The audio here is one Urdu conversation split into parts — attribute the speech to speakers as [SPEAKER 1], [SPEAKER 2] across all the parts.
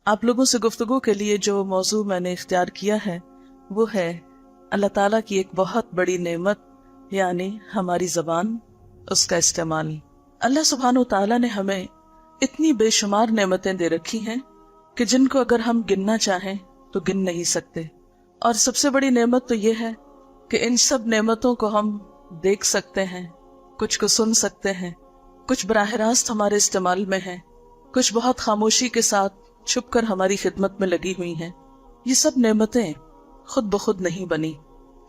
[SPEAKER 1] آپ لوگوں سے گفتگو کے لیے جو موضوع میں نے اختیار کیا ہے وہ ہے اللہ تعالیٰ کی ایک بہت بڑی نعمت، یعنی ہماری زبان، اس کا استعمال۔ اللہ سبحانہ و تعالیٰ نے ہمیں اتنی بے شمار نعمتیں دے رکھی ہیں کہ جن کو اگر ہم گننا چاہیں تو گن نہیں سکتے۔ اور سب سے بڑی نعمت تو یہ ہے کہ ان سب نعمتوں کو ہم دیکھ سکتے ہیں، کچھ کو سن سکتے ہیں، کچھ براہ راست ہمارے استعمال میں ہیں، کچھ بہت خاموشی کے ساتھ چھپ کر ہماری خدمت میں لگی ہوئی ہیں۔ یہ سب نعمتیں خود بخود نہیں بنی،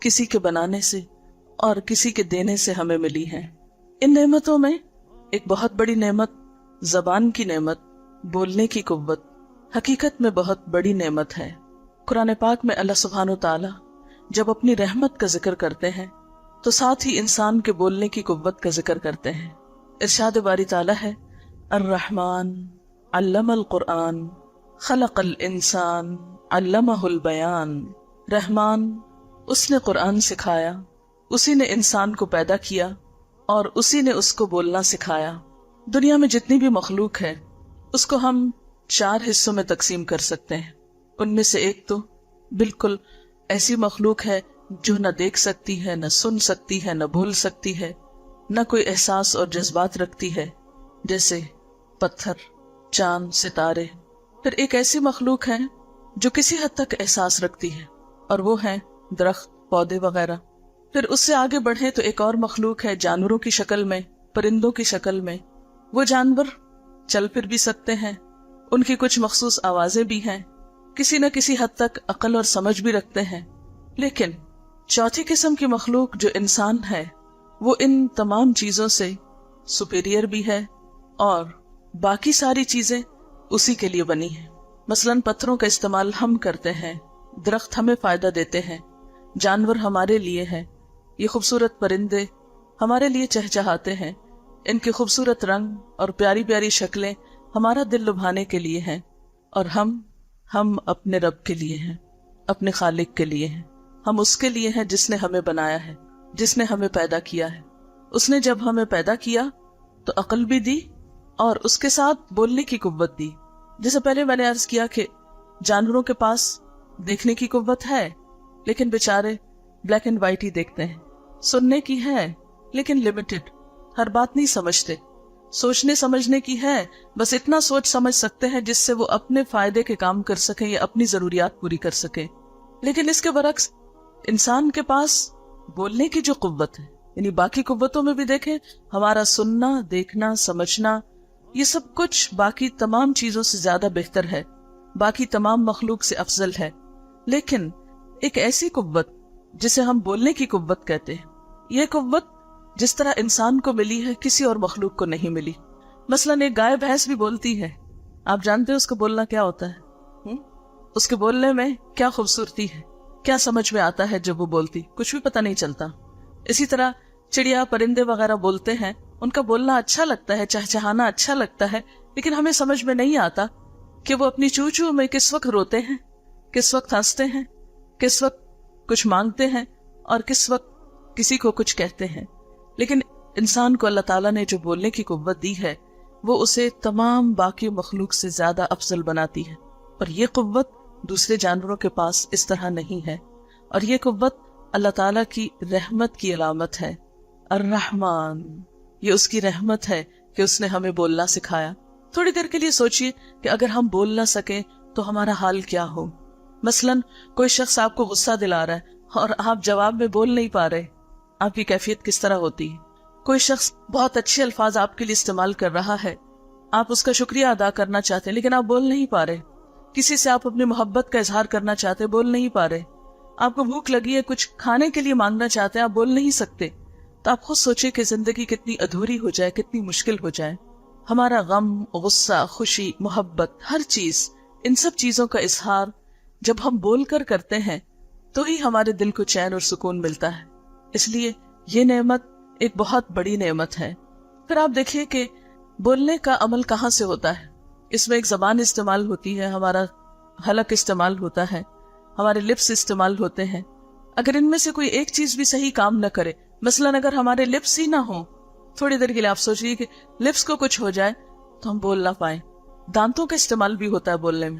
[SPEAKER 1] کسی کے بنانے سے اور کسی کے دینے سے ہمیں ملی ہیں۔ ان نعمتوں میں ایک بہت بڑی نعمت زبان کی نعمت، بولنے کی قوت، حقیقت میں بہت بڑی نعمت ہے۔ قرآن پاک میں اللہ سبحانہ تعالی جب اپنی رحمت کا ذکر کرتے ہیں تو ساتھ ہی انسان کے بولنے کی قوت کا ذکر کرتے ہیں۔ ارشاد باری تعالی ہے، الرحمن علم القرآن خلق الانسان علمہ البیان۔ رحمان، اس نے قرآن سکھایا، اسی نے انسان کو پیدا کیا اور اسی نے اس کو بولنا سکھایا۔ دنیا میں جتنی بھی مخلوق ہے اس کو ہم 4 حصوں میں تقسیم کر سکتے ہیں۔ ان میں سے ایک تو بالکل ایسی مخلوق ہے جو نہ دیکھ سکتی ہے، نہ سن سکتی ہے، نہ بول سکتی ہے، نہ کوئی احساس اور جذبات رکھتی ہے، جیسے پتھر، چاند، ستارے۔ پھر ایک ایسی مخلوق ہے جو کسی حد تک احساس رکھتی ہے، اور وہ ہیں درخت، پودے وغیرہ۔ پھر اس سے آگے بڑھے تو ایک اور مخلوق ہے جانوروں کی شکل میں، پرندوں کی شکل میں۔ وہ جانور چل پھر بھی سکتے ہیں، ان کی کچھ مخصوص آوازیں بھی ہیں، کسی نہ کسی حد تک عقل اور سمجھ بھی رکھتے ہیں۔ لیکن چوتھی قسم کی مخلوق جو انسان ہے وہ ان تمام چیزوں سے سپیریئر بھی ہے، اور باقی ساری چیزیں اسی کے لیے بنی ہیں۔ مثلا پتھروں کا استعمال ہم کرتے ہیں، درخت ہمیں فائدہ دیتے ہیں، جانور ہمارے لیے ہیں، یہ خوبصورت پرندے ہمارے لیے چہچہاتے ہیں، ان کے خوبصورت رنگ اور پیاری پیاری شکلیں ہمارا دل لبھانے کے لیے ہیں، اور ہم اپنے رب کے لیے ہیں، اپنے خالق کے لیے ہیں۔ ہم اس کے لیے ہیں جس نے ہمیں بنایا ہے، جس نے ہمیں پیدا کیا ہے۔ اس نے جب ہمیں پیدا کیا تو عقل بھی دی اور اس کے ساتھ بولنے کی قوت دی۔ جیسے پہلے میں نے عرض کیا کہ جانوروں کے پاس دیکھنے کی قوت ہے لیکن بیچارے بلیک اینڈ وائٹ ہی دیکھتے ہیں، سننے کی ہے لیکن لمیٹڈ، ہر بات نہیں سمجھتے، سوچنے سمجھنے کی ہے، بس اتنا سوچ سمجھ سکتے ہیں جس سے وہ اپنے فائدے کے کام کر سکیں یا اپنی ضروریات پوری کر سکیں۔ لیکن اس کے برعکس انسان کے پاس بولنے کی جو قوت ہے، یعنی باقی قوتوں میں بھی دیکھیں، ہمارا سننا، دیکھنا، سمجھنا، یہ سب کچھ باقی تمام چیزوں سے زیادہ بہتر ہے، باقی تمام مخلوق سے افضل ہے۔ لیکن ایک ایسی قوت جسے ہم بولنے کی قوت کہتے ہیں، یہ قوت جس طرح انسان کو ملی ہے کسی اور مخلوق کو نہیں ملی۔ مثلا ایک گائے بھینس بھی بولتی ہے، آپ جانتے ہیں اس کو بولنا کیا ہوتا ہے؟ اس کے بولنے میں کیا خوبصورتی ہے، کیا سمجھ میں آتا ہے جب وہ بولتی، کچھ بھی پتہ نہیں چلتا۔ اسی طرح چڑیا، پرندے وغیرہ بولتے ہیں، ان کا بولنا اچھا لگتا ہے، چہچہانا اچھا لگتا ہے، لیکن ہمیں سمجھ میں نہیں آتا کہ وہ اپنی چوچو میں کس وقت روتے ہیں، کس وقت ہنستے ہیں، کس وقت کچھ مانگتے ہیں اور کس وقت کسی کو کچھ کہتے ہیں۔ لیکن انسان کو اللہ تعالیٰ نے جو بولنے کی قوت دی ہے وہ اسے تمام باقی مخلوق سے زیادہ افضل بناتی ہے، اور یہ قوت دوسرے جانوروں کے پاس اس طرح نہیں ہے، اور یہ قوت اللہ تعالیٰ کی رحمت کی علامت ہے۔ الرحمن، یہ اس کی رحمت ہے کہ اس نے ہمیں بولنا سکھایا۔ تھوڑی دیر کے لیے سوچئے کہ اگر ہم بول نہ سکیں تو ہمارا حال کیا ہو۔ مثلا کوئی شخص آپ کو غصہ دلا رہا ہے اور آپ جواب میں بول نہیں پا رہے، آپ کی کیفیت کس طرح ہوتی ہے؟ کوئی شخص بہت اچھے الفاظ آپ کے لیے استعمال کر رہا ہے، آپ اس کا شکریہ ادا کرنا چاہتے ہیں لیکن آپ بول نہیں پا رہے، کسی سے آپ اپنی محبت کا اظہار کرنا چاہتے ہیں، بول نہیں پا رہے، آپ کو بھوک لگی ہے، کچھ کھانے کے لیے مانگنا چاہتے ہیں، آپ بول نہیں سکتے، تو آپ خود سوچیں کہ زندگی کتنی ادھوری ہو جائے، کتنی مشکل ہو جائے۔ ہمارا غم، غصہ، خوشی، محبت، ہر چیز، ان سب چیزوں کا اظہار جب ہم بول کر کرتے ہیں تو ہی ہمارے دل کو چین اور سکون ملتا ہے۔ اس لیے یہ نعمت ایک بہت بڑی نعمت ہے۔ پھر آپ دیکھیے کہ بولنے کا عمل کہاں سے ہوتا ہے۔ اس میں ایک زبان استعمال ہوتی ہے، ہمارا حلق استعمال ہوتا ہے، ہمارے لپس استعمال ہوتے ہیں۔ اگر ان میں سے کوئی ایک چیز بھی صحیح کام نہ کرے، مثلاً اگر ہمارے لپس ہی نہ ہوں، تھوڑی دیر کے لیے آپ سوچیے کہ لپس کو کچھ ہو جائے تو ہم بول نہ پائیں۔ دانتوں کا استعمال بھی ہوتا ہے بولنے میں،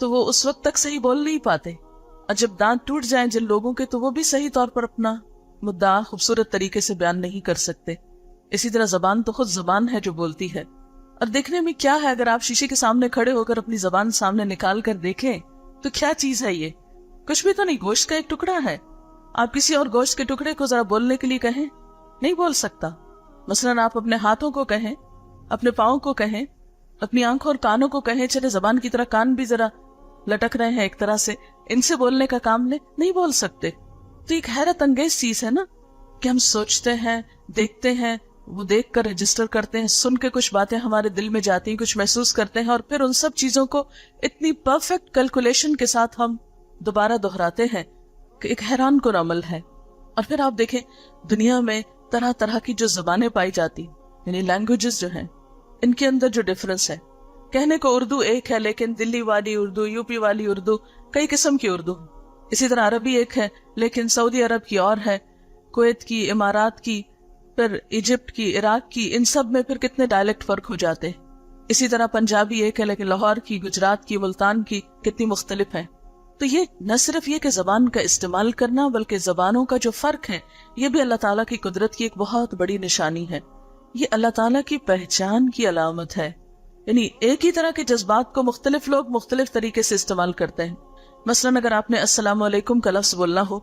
[SPEAKER 1] تو وہ اس وقت تک صحیح بول نہیں پاتے, اور جب دانت ٹوٹ جائیں جن لوگوں کے تو وہ بھی صحیح طور پر اپنا مدعا خوبصورت طریقے سے بیان نہیں کر سکتے. اسی طرح زبان تو خود زبان ہے جو بولتی ہے. اور دیکھنے میں کیا ہے, اگر آپ شیشے کے سامنے کھڑے ہو کر اپنی زبان سامنے نکال کر دیکھیں تو کیا چیز ہے یہ؟ کچھ بھی تو نہیں, گوشت کا ایک ٹکڑا ہے. آپ کسی اور گوشت کے ٹکڑے کو ذرا بولنے کے لیے کہیں, نہیں بول سکتا. مثلاً آپ اپنے ہاتھوں کو کہیں, اپنے پاؤں کو کہیں, اپنی آنکھوں اور کانوں کو کہیں, چلے زبان کی طرح کان بھی ذرا لٹک رہے ہیں ایک طرح سے, ان سے بولنے کا کام لے, نہیں بول سکتے. تو ایک حیرت انگیز چیز ہے نا کہ ہم سوچتے ہیں, دیکھتے ہیں, وہ دیکھ کر رجسٹر کرتے ہیں, سن کے کچھ باتیں ہمارے دل میں جاتی ہیں, کچھ محسوس کرتے ہیں, اور پھر ان سب چیزوں کو اتنی پرفیکٹ کیلکولیشن کے ساتھ ہم دوبارہ دہراتے ہیں کہ ایک حیران کن عمل ہے. اور پھر آپ دیکھیں دنیا میں طرح طرح کی جو زبانیں پائی جاتی, یعنی لینگویجز جو ہیں, ان کے اندر جو ڈفرنس ہے, کہنے کو اردو ایک ہے لیکن دلی والی اردو, یو پی والی اردو, کئی قسم کی اردو. اسی طرح عربی ایک ہے لیکن سعودی عرب کی اور ہے, کویت کی, امارات کی, پھر ایجپٹ کی, عراق کی, ان سب میں پھر کتنے ڈائلیکٹ فرق ہو جاتے. اسی طرح پنجابی ایک ہے لیکن لاہور کی, گجرات کی, ملتان کی کتنی مختلف ہیں. تو یہ نہ صرف یہ کہ زبان کا استعمال کرنا, بلکہ زبانوں کا جو فرق ہے یہ بھی اللہ تعالیٰ کی قدرت کی ایک بہت بڑی نشانی ہے. یہ اللہ تعالیٰ کی پہچان کی علامت ہے. یعنی ایک ہی طرح کے جذبات کو مختلف لوگ مختلف طریقے سے استعمال کرتے ہیں. مثلاً اگر آپ نے السلام علیکم کا لفظ بولنا ہو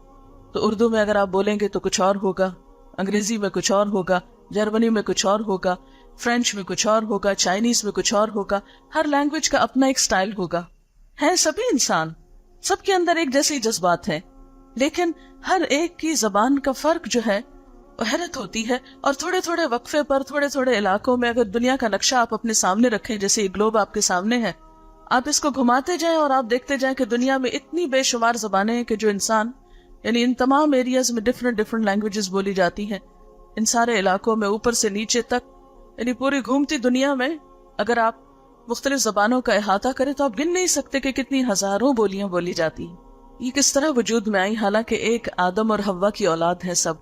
[SPEAKER 1] تو اردو میں اگر آپ بولیں گے تو کچھ اور ہوگا, انگریزی میں کچھ اور ہوگا, جرمنی میں کچھ اور ہوگا, فرینچ میں کچھ اور ہوگا, چائنیز میں کچھ اور ہوگا. ہر لینگویج کا اپنا ایک سٹائل ہوگا. ہیں سبھی انسان, سب کے اندر ایک جیسے جذبات ہیں, لیکن ہر ایک کی زبان کا فرق جو ہے حیرت ہوتی ہے. اور تھوڑے تھوڑے وقفے پر, تھوڑے تھوڑے علاقوں میں اگر دنیا کا نقشہ آپ اپنے سامنے رکھیں, جیسے یہ گلوب آپ کے سامنے ہے, آپ اس کو گھماتے جائیں اور آپ دیکھتے جائیں کہ دنیا میں اتنی بے شمار زبانیں ہیں کہ جو انسان, یعنی ان تمام ایریاز میں ڈفرنٹ لینگویجز بولی جاتی ہیں. ان سارے علاقوں میں اوپر سے نیچے تک, یعنی پوری گھومتی دنیا میں اگر آپ مختلف زبانوں کا احاطہ کریں تو آپ گن نہیں سکتے کہ کتنی ہزاروں بولیاں بولی جاتی ہیں. یہ کس طرح وجود میں آئی, حالانکہ ایک آدم اور حوا کی اولاد ہے سب.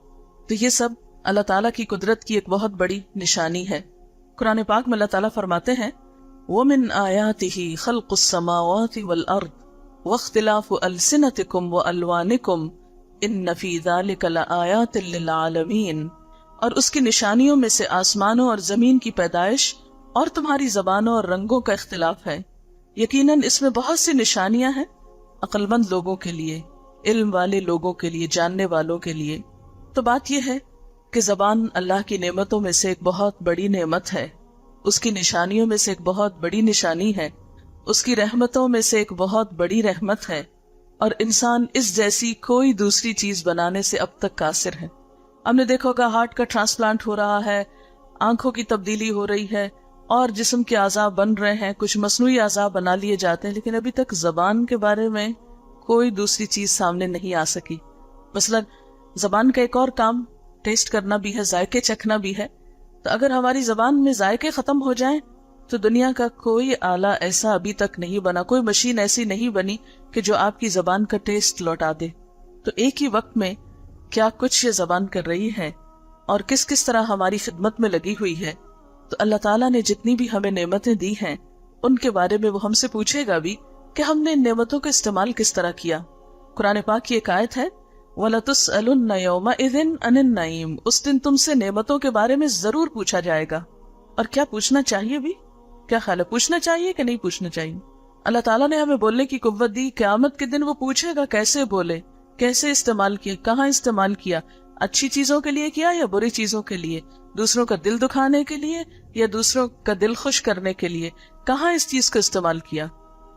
[SPEAKER 1] تو یہ سب اللہ تعالیٰ کی قدرت کی ایک بہت بڑی نشانی ہے. قرآن پاک میں اللہ تعالیٰ فرماتے ہیں وَمِنْ آيَاتِهِ خَلْقُ السَّمَاوَاتِ وَالْأَرْضِ وَاخْتِلَافُ أَلْسِنَتِكُمْ وَأَلْوَانِكُمْ إِنَّ فِي ذَلِكَ لَآيَاتٍ لِلْعَالَمِينَ. اور اس کی نشانیوں میں سے آسمانوں اور زمین کی پیدائش اور تمہاری زبانوں اور رنگوں کا اختلاف ہے. یقیناً اس میں بہت سی نشانیاں ہیں عقل مند لوگوں کے لیے, علم والے لوگوں کے لیے, جاننے والوں کے لیے. تو بات یہ ہے کہ زبان اللہ کی نعمتوں میں سے ایک بہت بڑی نعمت ہے, اس کی نشانیوں میں سے ایک بہت بڑی نشانی ہے, اس کی رحمتوں میں سے ایک بہت بڑی رحمت ہے. اور انسان اس جیسی کوئی دوسری چیز بنانے سے اب تک قاصر ہے. ہم نے دیکھا ہوگا ہارٹ کا ٹرانسپلانٹ ہو رہا ہے, آنکھوں کی تبدیلی ہو رہی ہے, اور جسم کے اعضاء بن رہے ہیں, کچھ مصنوعی اعضاء بنا لیے جاتے ہیں, لیکن ابھی تک زبان کے بارے میں کوئی دوسری چیز سامنے نہیں آ سکی. مثلا زبان کا ایک اور کام ٹیسٹ کرنا بھی ہے, ذائقے چکھنا بھی ہے. تو اگر ہماری زبان میں ذائقے ختم ہو جائیں تو دنیا کا کوئی آلہ ایسا ابھی تک نہیں بنا, کوئی مشین ایسی نہیں بنی کہ جو آپ کی زبان کا ٹیسٹ لوٹا دے. تو ایک ہی وقت میں کیا کچھ یہ زبان کر رہی ہے اور کس کس طرح ہماری خدمت میں لگی ہوئی ہے. تو اللہ تعالیٰ نے جتنی بھی ہمیں نعمتیں دی ہیں ان کے بارے میں وہ ہم سے پوچھے گا بھی کہ ہم نے ان نعمتوں کا استعمال کس طرح کیا. قرآن پاک کی ایک آیت ہے وَلَتُسْأَلُنَّ يَوْمَئِذٍ عَنِ النَّعِيمِ. اس دن تم سے نعمتوں کے بارے میں ضرور پوچھا جائے گا. اور کیا پوچھنا چاہیے بھی؟ کیا خیال ہے, پوچھنا چاہیے کہ نہیں پوچھنا چاہیے؟ اللہ تعالیٰ نے ہمیں بولنے کی قوت دی, قیامت کے دن وہ پوچھے گا کیسے بولے, کیسے استعمال کیا, کہاں استعمال کیا, اچھی چیزوں کے لیے کیا یا بری چیزوں کے لیے, دوسروں کا دل دکھانے کے لیے یا دوسروں کا دل خوش کرنے کے لیے, کہاں اس چیز کا استعمال کیا.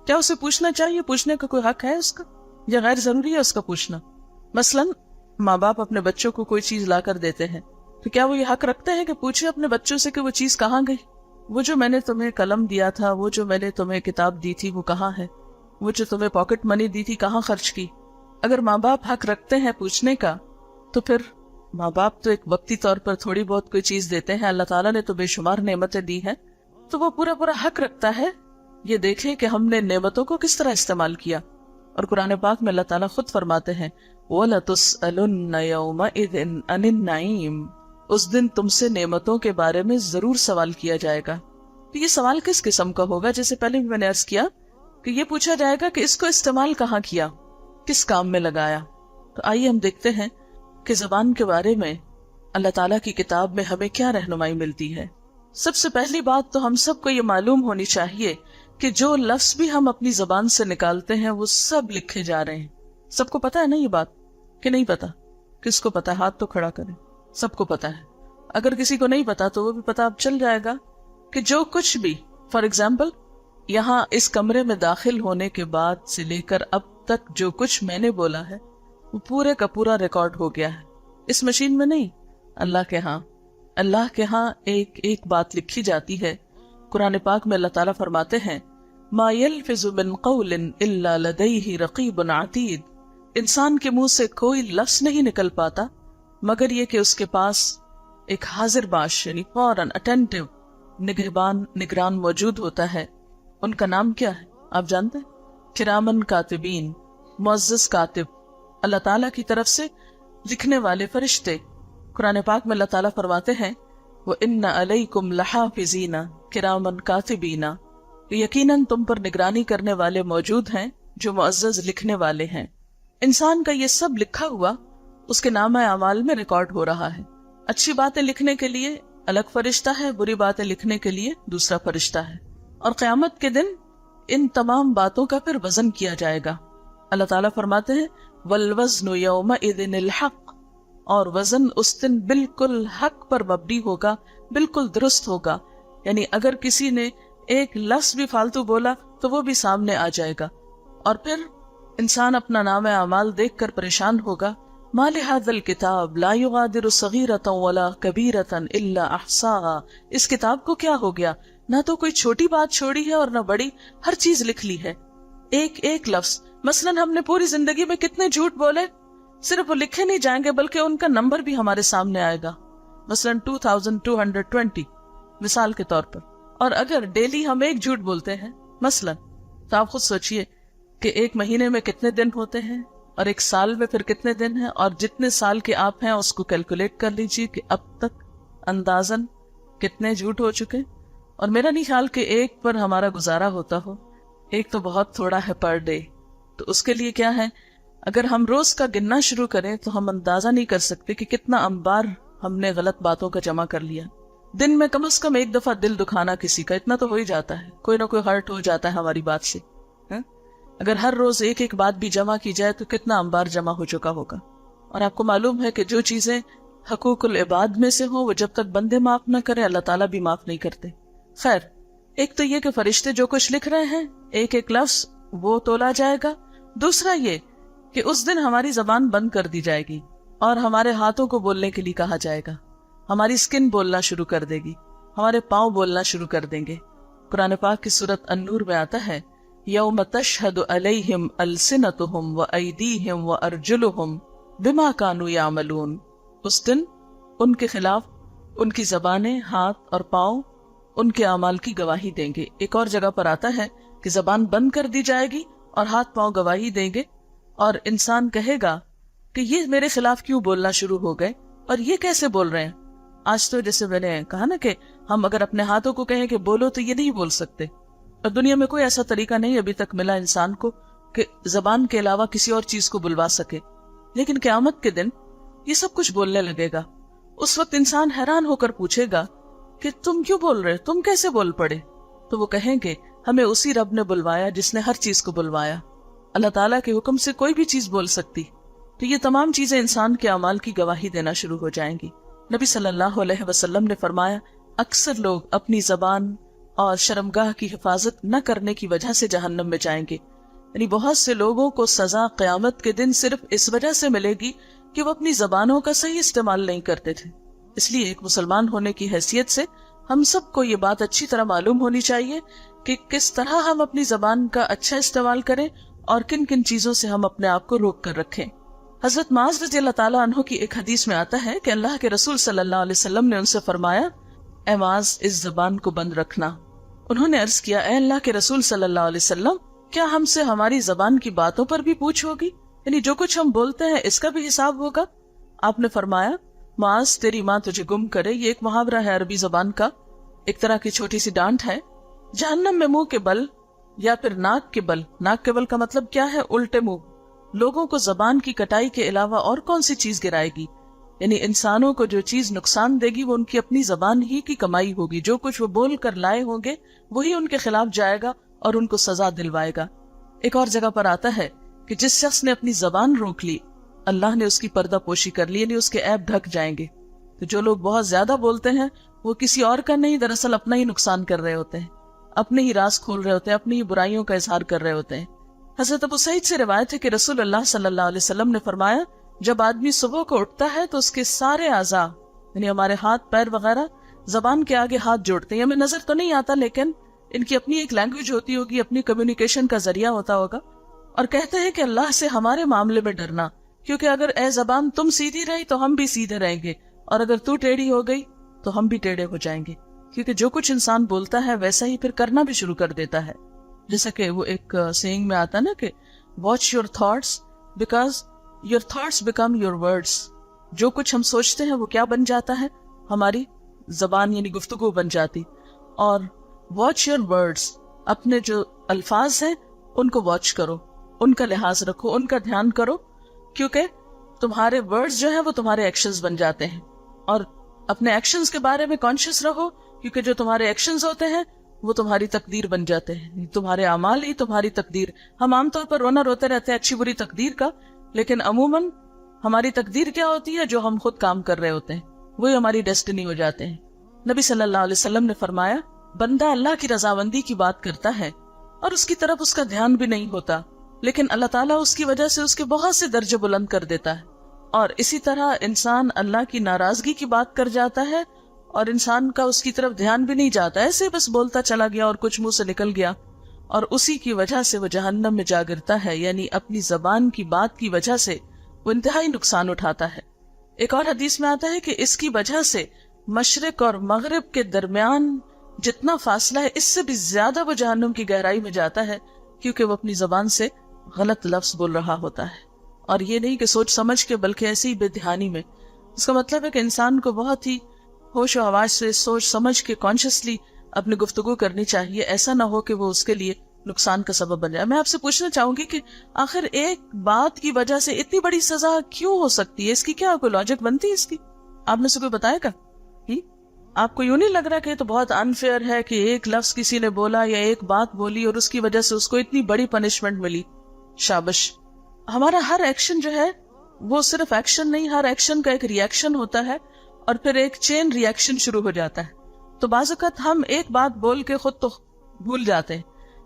[SPEAKER 1] کیا اسے پوچھنا چاہیے؟ پوچھنے کا کوئی حق ہے اس کا یا غیر ضروری ہے اس کا پوچھنا؟ مثلاً ماں باپ اپنے بچوں کو کوئی چیز لا کر دیتے ہیں تو کیا وہ یہ حق رکھتے ہیں کہ پوچھے اپنے بچوں سے کہ وہ چیز کہاں گئی, وہ جو میں نے تمہیں قلم دیا تھا, وہ جو میں نے تمہیں کتاب دی تھی وہ کہاں ہے, وہ جو تمہیں پاکٹ منی دی تھی کہاں خرچ کی. اگر ماں باپ حق رکھتے ہیں پوچھنے کا تو پھر ماں باپ تو ایک وقتی طور پر تھوڑی بہت کوئی چیز دیتے ہیں, اللہ تعالیٰ نے تو بے شمار نعمتیں دی ہیں, تو وہ پورا حق رکھتا ہے یہ دیکھیں کہ ہم نے نعمتوں کو کس طرح استعمال کیا. اور قرآن پاک میں اللہ تعالیٰ خود فرماتے ہیں وَلَتُسْأَلُنَّ يَوْمَئِذٍ عَنِ النَّعِيمِ. اس دن تم سے نعمتوں کے بارے میں ضرور سوال کیا جائے گا. تو یہ سوال کس قسم کا ہوگا؟ جیسے پہلے بھی میں نے عرض کیا کہ یہ پوچھا جائے گا کہ اس کو استعمال کہاں کیا، کس کام میں لگایا۔ تو آئیے ہم دیکھتے ہیں کہ زبان کے بارے میں اللہ تعالیٰ کی کتاب میں ہمیں کیا رہنمائی ملتی ہے۔ سب سے پہلی بات تو ہم سب کو یہ معلوم ہونی چاہیے کہ جو لفظ بھی ہم اپنی زبان سے نکالتے ہیں وہ سب لکھے جا رہے ہیں۔ سب کو پتا ہے نا یہ بات کہ نہیں پتا؟ کس کو پتا؟ ہاتھ تو کھڑا کریں۔ سب کو پتا ہے۔ اگر کسی کو نہیں پتا تو وہ بھی پتا اب چل جائے گا کہ جو کچھ بھی، فار ایگزامپل یہاں اس کمرے میں داخل ہونے کے بعد سے لے کر اب تک جو کچھ میں نے بولا ہے وہ پورے کا پورا ریکارڈ ہو گیا ہے، اس مشین میں نہیں، اللہ کے ہاں۔ اللہ کے ہاں ایک ایک بات لکھی جاتی ہے۔ قرآن پاک میں اللہ تعالیٰ فرماتے ہیں ما یلفظ من قول الا لدیہ رقیب عتید، انسان کے منہ سے کوئی لفظ نہیں نکل پاتا مگر یہ کہ اس کے پاس ایک حاضر باش یعنی فوراً اٹینٹیو نگران موجود ہوتا ہے۔ ان کا نام کیا ہے آپ جانتے ہیں؟ کرامن کاتبین، معزز کاتب، اللہ تعالیٰ کی طرف سے لکھنے والے فرشتے۔ قرآن پاک میں اللہ تعالیٰ فرماتے ہیں وَإِنَّ عَلَيْكُمْ لَحَافِظِينَ كِرَامًا كَاتِبِينَ، یقیناً تم پر نگرانی کرنے والے موجود ہیں جو معزز لکھنے والے ہیں۔ انسان کا یہ سب لکھا ہوا اس کے نامہ اعمال میں ریکارڈ ہو رہا ہے۔ اچھی باتیں لکھنے کے لیے الگ فرشتہ ہے، بری باتیں لکھنے کے لیے دوسرا فرشتہ ہے، اور قیامت کے دن ان تمام باتوں کا پھر وزن کیا جائے گا۔ اللہ تعالیٰ فرماتے ہیں وَالْوَزْنُ يَوْمَئِذٍ الْحَقُّ، اور وزن اس دن بالکل حق پر مبنی ہوگا، بالکل درست ہوگا، یعنی اگر کسی نے ایک لفظ بھی فالتو بولا تو وہ بھی سامنے آ جائے گا، اور پھر انسان اپنا نام اعمال دیکھ کر پریشان ہوگا ما لهذا الكتاب لا يغادر صغيرة ولا كبيرة الا احصاها، اس کتاب کو کیا ہو گیا، نہ تو کوئی چھوٹی بات چھوڑی ہے اور نہ بڑی، ہر چیز لکھ لی ہے، ایک ایک لفظ۔ مثلا ہم نے پوری زندگی میں کتنے جھوٹ بولے، صرف وہ لکھے نہیں جائیں گے بلکہ ان کا نمبر بھی ہمارے سامنے آئے گا، مثلا 2220 مثال کے طور پر۔ اور اگر ڈیلی ہم ایک جھوٹ بولتے ہیں مثلا، تو آپ خود سوچئے کہ ایک مہینے میں کتنے دن ہوتے ہیں اور ایک سال میں پھر کتنے دن ہیں، اور جتنے سال کے آپ ہیں اس کو کیلکولیٹ کر لیجئے کہ اب تک اندازاً کتنے جھوٹ ہو چکے۔ اور میرا نہیں خیال کہ ایک پر ہمارا گزارا ہوتا ہو، ایک تو بہت تھوڑا ہے پر ڈے۔ تو اس کے لیے کیا ہے، اگر ہم روز کا گننا شروع کریں تو ہم اندازہ نہیں کر سکتے کہ کتنا انبار ہم نے غلط باتوں کا جمع کر لیا۔ دن میں کم از کم ایک دفعہ دل دکھانا کسی کا، اتنا تو ہو ہی جاتا ہے، کوئی نہ کوئی ہرٹ ہو جاتا ہے ہماری بات سے۔ اگر ہر روز ایک ایک بات بھی جمع کی جائے تو کتنا انبار جمع ہو چکا ہوگا۔ اور آپ کو معلوم ہے کہ جو چیزیں حقوق العباد میں سے ہوں وہ جب تک بندے معاف نہ کریں اللہ تعالیٰ بھی معاف نہیں کرتے۔ خیر، ایک تو یہ کہ فرشتے جو کچھ لکھ رہے ہیں ایک ایک لفظ وہ تولا جائے گا، دوسرا یہ کہ اس دن ہماری زبان بند کر دی جائے گی اور ہمارے ہاتھوں کو بولنے کے لیے کہا جائے گا، ہماری سکن بولنا شروع کر دے گی، ہمارے پاؤں بولنا شروع کر دیں گے۔ قرآن پاک کی سورۃ النور میں آتا ہے یوم تشہد علیہم السنتہم وایدیہم وارجلہم بما کانوا یعملون، اس دن ان کے خلاف ان کی زبانیں، ہاتھ اور پاؤں ان کے اعمال کی گواہی دیں گے۔ ایک اور جگہ پر آتا ہے کہ زبان بند کر دی جائے گی اور ہاتھ پاؤں گواہی دیں گے، اور انسان کہے گا کہ یہ میرے خلاف کیوں بولنا شروع ہو گئے اور یہ کیسے بول رہے ہیں۔ آج تو جیسے میں نے کہا نا کہ ہم اگر اپنے ہاتھوں کو کہیں کہ بولو تو یہ نہیں بول سکتے، اور دنیا میں کوئی ایسا طریقہ نہیں ابھی تک ملا انسان کو کہ زبان کے علاوہ کسی اور چیز کو بلوا سکے، لیکن قیامت کے دن یہ سب کچھ بولنے لگے گا۔ اس وقت انسان حیران ہو کر پوچھے گا کہ تم کیوں بول رہے، تم کیسے بول پڑے؟ تو وہ کہیں گے ہمیں اسی رب نے بلوایا جس نے ہر چیز کو بلوایا، اللہ تعالیٰ کے حکم سے کوئی بھی چیز بول سکتی۔ تو یہ تمام چیزیں انسان کے اعمال کی گواہی دینا شروع ہو جائیں گی۔ نبی صلی اللہ علیہ وسلم نے فرمایا اکثر لوگ اپنی زبان اور شرمگاہ کی حفاظت نہ کرنے کی وجہ سے جہنم میں جائیں گے، یعنی بہت سے لوگوں کو سزا قیامت کے دن صرف اس وجہ سے ملے گی کہ وہ اپنی زبانوں کا صحیح استعمال نہیں کرتے تھے۔ اس لیے ایک مسلمان ہونے کی حیثیت سے ہم سب کو یہ بات اچھی طرح معلوم ہونی چاہیے کہ کس طرح ہم اپنی زبان کا اچھا استعمال کریں اور کن کن چیزوں سے ہم اپنے آپ کو روک کر رکھیں۔ حضرت معاذ رضی اللہ تعالیٰ عنہ کی ایک حدیث میں آتا ہے کہ اللہ کے رسول صلی اللہ علیہ وسلم نے ان سے فرمایا اے معاذ اس زبان کو بند رکھنا۔ انہوں نے عرض کیا اے اللہ کے رسول صلی اللہ علیہ وسلم کیا ہم سے ہماری زبان کی باتوں پر بھی پوچھ ہوگی، یعنی جو کچھ ہم بولتے ہیں اس کا بھی حساب ہوگا؟ آپ نے فرمایا معاذ تیری ماں تجھے گم کرے، یہ ایک محاورہ ہے عربی زبان کا ایک طرح کی چھوٹی سی ڈانٹ ہے. جہنم میں منہ کے بل یا پھر ناک کے بل. ناک کے بل کا مطلب کیا ہے؟ الٹے منہ. لوگوں کو زبان کی کٹائی کے علاوہ اور کون سی چیز گرائے گی؟ یعنی انسانوں کو جو چیز نقصان دے گی وہ ان کی اپنی زبان ہی کی کمائی ہوگی. جو کچھ وہ بول کر لائے ہوں گے وہی ان کے خلاف جائے گا اور ان کو سزا دلوائے گا. ایک اور جگہ پر آتا ہے کہ جس شخص نے اپنی زبان روک لی اللہ نے اس کی پردہ پوشی کر لی، یعنی اس کے عیب ڈھک جائیں گے. تو جو لوگ بہت زیادہ بولتے ہیں وہ کسی اور کا نہیں، دراصل اپنا ہی نقصان کر رہے ہوتے ہیں، اپنے ہی راز کھول رہے ہوتے ہیں، اپنی ہی برائیوں کا اظہار کر رہے ہوتے ہیں. حضرت ابو سعید سے روایت ہے کہ رسول اللہ صلی اللہ علیہ وسلم نے فرمایا جب آدمی صبح کو اٹھتا ہے تو اس کے سارے اعضاء یعنی ہمارے ہاتھ پیر وغیرہ زبان کے آگے ہاتھ جوڑتے ہیں. ہمیں نظر تو نہیں آتا لیکن ان کی اپنی ایک لینگویج ہوتی ہوگی، اپنی کمیونیکیشن کا ذریعہ ہوتا ہوگا، اور کہتے ہیں کہ اللہ سے ہمارے معاملے میں ڈرنا، کیونکہ اگر اے زبان تم سیدھی رہی تو ہم بھی سیدھے رہیں گے، اور اگر تو ٹیڑھی ہو گئی تو ہم بھی ٹیڑھے ہو جائیں گے. کیونکہ جو کچھ انسان بولتا ہے ویسا ہی پھر کرنا بھی شروع کر دیتا ہے. جیسا کہ وہ ایک سینگ میں آتا نا کہ watch your thoughts because your thoughts become your words. جو کچھ ہم سوچتے ہیں وہ کیا بن جاتا ہے؟ ہماری زبان یعنی گفتگو بن جاتی. اور واچ یور ورڈس، اپنے جو الفاظ ہیں ان کو واچ کرو، ان کا لحاظ رکھو، ان کا دھیان کرو، کیونکہ تمہارے ورڈز جو ہیں وہ تمہارے ایکشنز بن جاتے ہیں. اور اپنے ایکشنز کے بارے میں کانشیس رہو، کیونکہ جو تمہارے ایکشنز ہوتے ہیں وہ تمہاری تقدیر بن جاتے ہیں. تمہارے اعمال ہی تمہاری تقدیر. ہم عام طور پر رونا روتے رہتے ہیں اچھی بری تقدیر کا، لیکن عموماً ہماری تقدیر کیا ہوتی ہے؟ جو ہم خود کام کر رہے ہوتے ہیں وہی ہماری ڈیسٹنی ہو جاتے ہیں. نبی صلی اللہ علیہ وسلم نے فرمایا بندہ اللہ کی رضامندی کی بات کرتا ہے اور اس کی طرف اس کا دھیان بھی نہیں ہوتا، لیکن اللہ تعالیٰ اس کی وجہ سے اس کے بہت سے درجے بلند کر دیتا ہے. اور اسی طرح انسان اللہ کی ناراضگی کی بات کر جاتا ہے اور انسان کا اس کی طرف دھیان بھی نہیں جاتا، ایسے بس بولتا چلا گیا اور کچھ منہ سے نکل گیا، اور اسی کی وجہ سے وہ جہنم میں جا گرتا ہے. یعنی اپنی زبان کی بات کی وجہ سے وہ انتہائی نقصان اٹھاتا ہے. ایک اور حدیث میں آتا ہے کہ اس کی وجہ سے مشرق اور مغرب کے درمیان جتنا فاصلہ ہے اس سے بھی زیادہ وہ جہنم کی گہرائی میں جاتا ہے، کیونکہ وہ اپنی زبان سے غلط لفظ بول رہا ہوتا ہے. اور یہ نہیں کہ سوچ سمجھ کے، بلکہ ایسی ہی بے دھیانی میں. اس کا مطلب ہے کہ انسان کو بہت ہی ہوش و حواس سے سوچ سمجھ کے کانشیسلی اپنی گفتگو کرنی چاہیے. ایسا نہ ہو کہ وہ اس کے لیے نقصان کا سبب بن جائے. میں آپ سے پوچھنا چاہوں گی کہ آخر ایک بات کی وجہ سے اتنی بڑی سزا کیوں ہو سکتی ہے؟ اس کی کیا کوئی لاجک بنتی ہے اس کی؟ آپ نے سے کوئی بتایا گا؟ آپ کو یوں نہیں لگ رہا کہ یہ تو بہت انفیئر ہے کہ ایک لفظ کسی نے بولا یا ایک بات بولی اور اس کی وجہ سے اس کو اتنی بڑی پنشمنٹ ملی؟ شابش. ہمارا ہر ایکشن جو ہے وہ صرف ایکشن نہیں، ہر ایکشن کا ایک ری ایکشن ہوتا ہے اور پھر ایک چین ری ایکشن شروع ہو جاتا ہے. تو بعض اوقات ہم ایک بات بول کے خود تو بھول جاتے ہیں،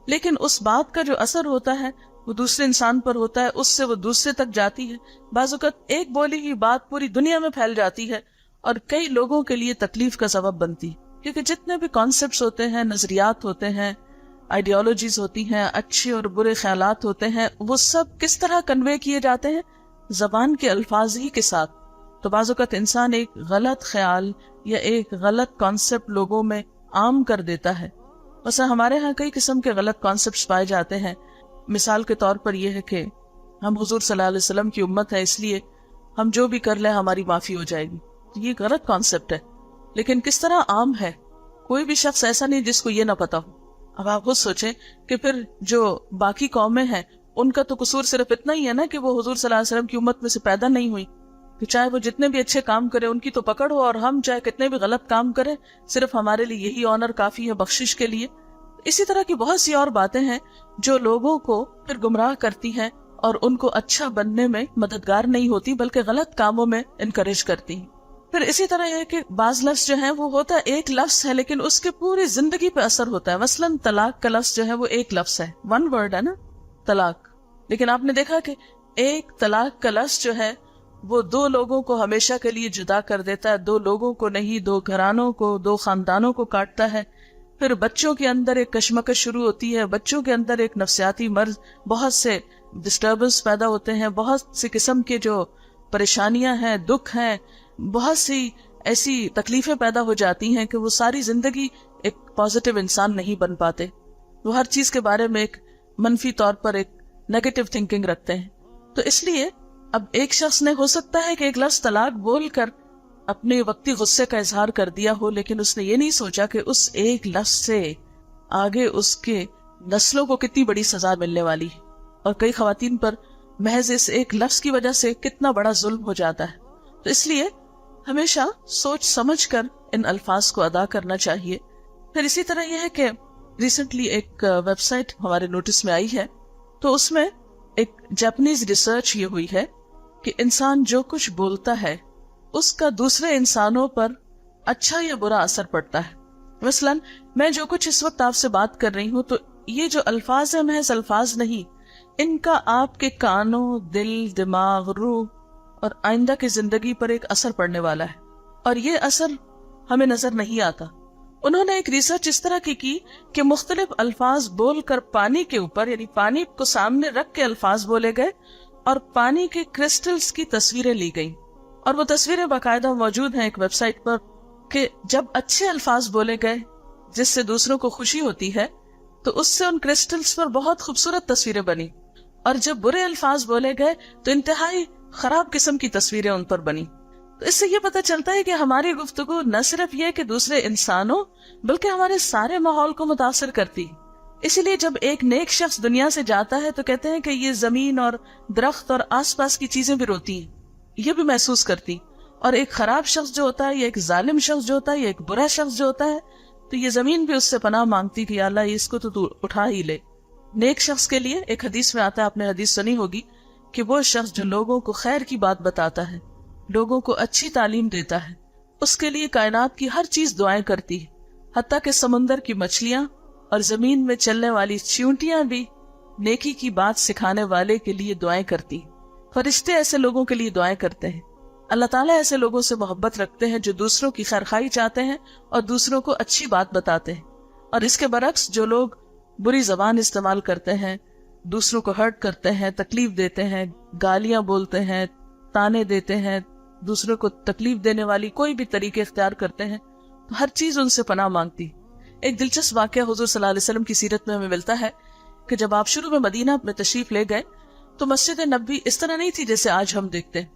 [SPEAKER 1] لیکن اس بات کا جو اثر ہوتا ہے وہ دوسرے انسان پر ہوتا ہے، اس سے وہ دوسرے تک جاتی ہے. بعض اوقات ایک بولی ہوئی بات پوری دنیا میں پھیل جاتی ہے اور کئی لوگوں کے لیے تکلیف کا سبب بنتی ہے. کیونکہ جتنے بھی کانسیپٹس ہوتے ہیں، نظریات ہوتے ہیں، آئیڈیالوجیز ہوتی ہیں، اچھے اور برے خیالات ہوتے ہیں، وہ سب کس طرح کنوے کیے جاتے ہیں؟ زبان کے الفاظ ہی کے ساتھ. تو بعض اوقات انسان ایک غلط خیال یا ایک غلط کانسیپٹ لوگوں میں عام کر دیتا ہے. ویسے ہمارے ہاں کئی قسم کے غلط کانسیپٹس پائے جاتے ہیں. مثال کے طور پر یہ ہے کہ ہم حضور صلی اللہ علیہ وسلم کی امت ہے، اس لیے ہم جو بھی کر لیں ہماری معافی ہو جائے گی. یہ غلط کانسیپٹ ہے، لیکن کس طرح عام ہے؟ کوئی بھی شخص ایسا نہیں جس کو یہ نہ پتا ہو. اب آپ خود سوچیں کہ پھر جو باقی قومیں ہیں ان کا تو قصور صرف اتنا ہی ہے نا کہ وہ حضور صلی اللہ علیہ وسلم کی امت میں سے پیدا نہیں ہوئی. کہ چاہے وہ جتنے بھی اچھے کام کرے ان کی تو پکڑ ہو، اور ہم چاہے کتنے بھی غلط کام کریں صرف ہمارے لیے یہی آنر کافی ہے بخشش کے لیے. اسی طرح کی بہت سی اور باتیں ہیں جو لوگوں کو پھر گمراہ کرتی ہیں اور ان کو اچھا بننے میں مددگار نہیں ہوتی بلکہ غلط کاموں میں انکریج کرتی ہیں. پھر اسی طرح یہ کہ بعض لفظ جو ہیں وہ ہوتا ہے ایک لفظ ہے لیکن اس کے پوری زندگی پہ اثر ہوتا ہے. مثلاً طلاق کا لفظ جو ہے وہ ایک لفظ ہے، ون ورڈ ہے نا طلاق، لیکن آپ نے دیکھا کہ ایک طلاق کا لفظ جو ہے وہ دو لوگوں کو ہمیشہ کے لیے جدا کر دیتا ہے. دو لوگوں کو نہیں، دو گھرانوں کو، دو خاندانوں کو کاٹتا ہے. پھر بچوں کے اندر ایک کشمکش شروع ہوتی ہے، بچوں کے اندر ایک نفسیاتی مرض، بہت سے ڈسٹربنس پیدا ہوتے ہیں، بہت سی قسم کے جو پریشانیاں ہیں، دکھ ہیں، بہت سی ایسی تکلیفیں پیدا ہو جاتی ہیں کہ وہ ساری زندگی ایک پازیٹیو انسان نہیں بن پاتے. وہ ہر چیز کے بارے میں ایک منفی طور پر ایک نیگیٹو تھنکنگ رکھتے ہیں. تو اس لیے اب ایک شخص نے ہو سکتا ہے کہ ایک لفظ طلاق بول کر اپنے وقتی غصے کا اظہار کر دیا ہو، لیکن اس نے یہ نہیں سوچا کہ اس ایک لفظ سے آگے اس کے نسلوں کو کتنی بڑی سزا ملنے والی ہے، اور کئی خواتین پر محض اس ایک لفظ کی وجہ سے کتنا بڑا ظلم ہو جاتا ہے. تو اس لیے ہمیشہ سوچ سمجھ کر ان الفاظ کو ادا کرنا چاہیے. پھر اسی طرح یہ ہے کہ ریسنٹلی ایک ویب سائٹ ہمارے نوٹس میں آئی ہے، تو اس میں ایک جاپنیز ریسرچ یہ ہوئی ہے کہ انسان جو کچھ بولتا ہے اس کا دوسرے انسانوں پر اچھا یا برا اثر پڑتا ہے. مثلا میں جو کچھ اس وقت آپ سے بات کر رہی ہوں، تو یہ جو الفاظ ہیں محض الفاظ نہیں، ان کا آپ کے کانوں، دل، دماغ، روح اور آئندہ کی زندگی پر ایک اثر پڑنے والا ہے، اور یہ اثر ہمیں نظر نہیں آتا. انہوں نے ایک ریسرچ اس طرح کی کہ مختلف الفاظ بول کر پانی کے اوپر، یعنی پانی کو سامنے رکھ کے الفاظ بولے گئے اور پانی کے کرسٹلز کی تصویریں لی گئیں، اور وہ تصویریں باقاعدہ موجود ہیں ایک ویب سائٹ پر، کہ جب اچھے الفاظ بولے گئے جس سے دوسروں کو خوشی ہوتی ہے تو اس سے ان کرسٹلز پر بہت خوبصورت تصویریں بنی، اور جب برے الفاظ بولے گئے تو انتہائی خراب قسم کی تصویریں ان پر بنی. تو اس سے یہ پتہ چلتا ہے کہ ہماری گفتگو نہ صرف یہ کہ دوسرے انسانوں بلکہ ہمارے سارے ماحول کو متاثر کرتی. اسی لیے جب ایک نیک شخص دنیا سے جاتا ہے تو کہتے ہیں کہ یہ زمین اور درخت اور آس پاس کی چیزیں بھی روتی ہیں، یہ بھی محسوس کرتی. اور ایک خراب شخص جو ہوتا ہے، یا ایک ظالم شخص جو ہوتا ہے، یا ایک برا شخص جو ہوتا ہے، تو یہ زمین بھی اس سے پناہ مانگتی کہ یا اللہ اس کو تو اٹھا ہی لے. نیک شخص کے لیے ایک حدیث میں آتا ہے، آپ نے حدیث سنی ہوگی، کہ وہ شخص جو لوگوں کو خیر کی بات بتاتا ہے، لوگوں کو اچھی تعلیم دیتا ہے، اس کے لیے کائنات کی ہر چیز دعائیں کرتی ہے، حتیٰ کہ سمندر کی مچھلیاں اور زمین میں چلنے والی چیونٹیاں بھی نیکی کی بات سکھانے والے کے لیے دعائیں کرتی. فرشتے ایسے لوگوں کے لیے دعائیں کرتے ہیں. اللہ تعالیٰ ایسے لوگوں سے محبت رکھتے ہیں جو دوسروں کی خیرخواہی چاہتے ہیں اور دوسروں کو اچھی بات بتاتے ہیں. اور اس کے برعکس جو لوگ بری زبان استعمال کرتے ہیں، دوسروں کو ہرٹ کرتے ہیں، تکلیف دیتے ہیں، گالیاں بولتے ہیں، تانے دیتے ہیں، دوسروں کو تکلیف دینے والی کوئی بھی طریقے اختیار کرتے ہیں، تو ہر چیز ان سے پناہ مانگتی. ایک دلچسپ واقعہ حضور صلی اللہ علیہ وسلم کی سیرت میں ہمیں ملتا ہے کہ جب آپ شروع میں مدینہ میں تشریف لے گئے تو مسجد نبوی اس طرح نہیں تھی جیسے آج ہم دیکھتے ہیں.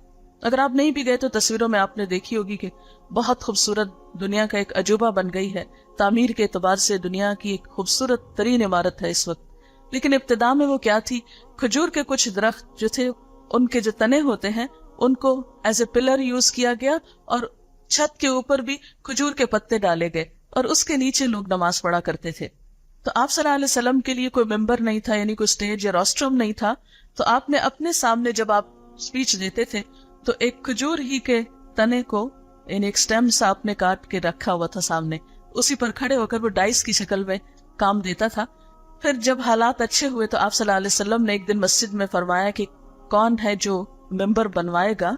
[SPEAKER 1] اگر آپ نہیں بھی گئے تو تصویروں میں آپ نے دیکھی ہوگی کہ بہت خوبصورت، دنیا کا ایک عجوبہ بن گئی ہے. تعمیر کے اعتبار سے دنیا کی ایک خوبصورت ترین عمارت ہے اس وقت. لیکن ابتدا میں وہ کیا تھی؟ کھجور کے کچھ درخت جو تھے، ان کے جو تنے ہوتے ہیں ان کو ایز اے پلر یوز کیا گیا، اور چھت کے اوپر بھی کھجور کے پتے ڈالے گئے، اور اس کے نیچے لوگ نماز پڑھا کرتے تھے. تو آپ صلی اللہ علیہ وسلم کے لیے کوئی ممبر نہیں تھا، یعنی کوئی سٹیج یا روسٹرم نہیں تھا. تو آپ نے اپنے سامنے جب آپ سپیچ دیتے تھے تو ایک کھجور ہی کے تنے کو، یعنی ایک سٹیم سا آپ نے کاٹ کے رکھا ہوا تھا سامنے، اسی پر کھڑے ہو کر وہ ڈائس کی شکل میں کام دیتا تھا. پھر جب حالات اچھے ہوئے تو آپ صلی اللہ علیہ وسلم نے ایک دن مسجد میں فرمایا کہ کون ہے جو ممبر بنوائے گا.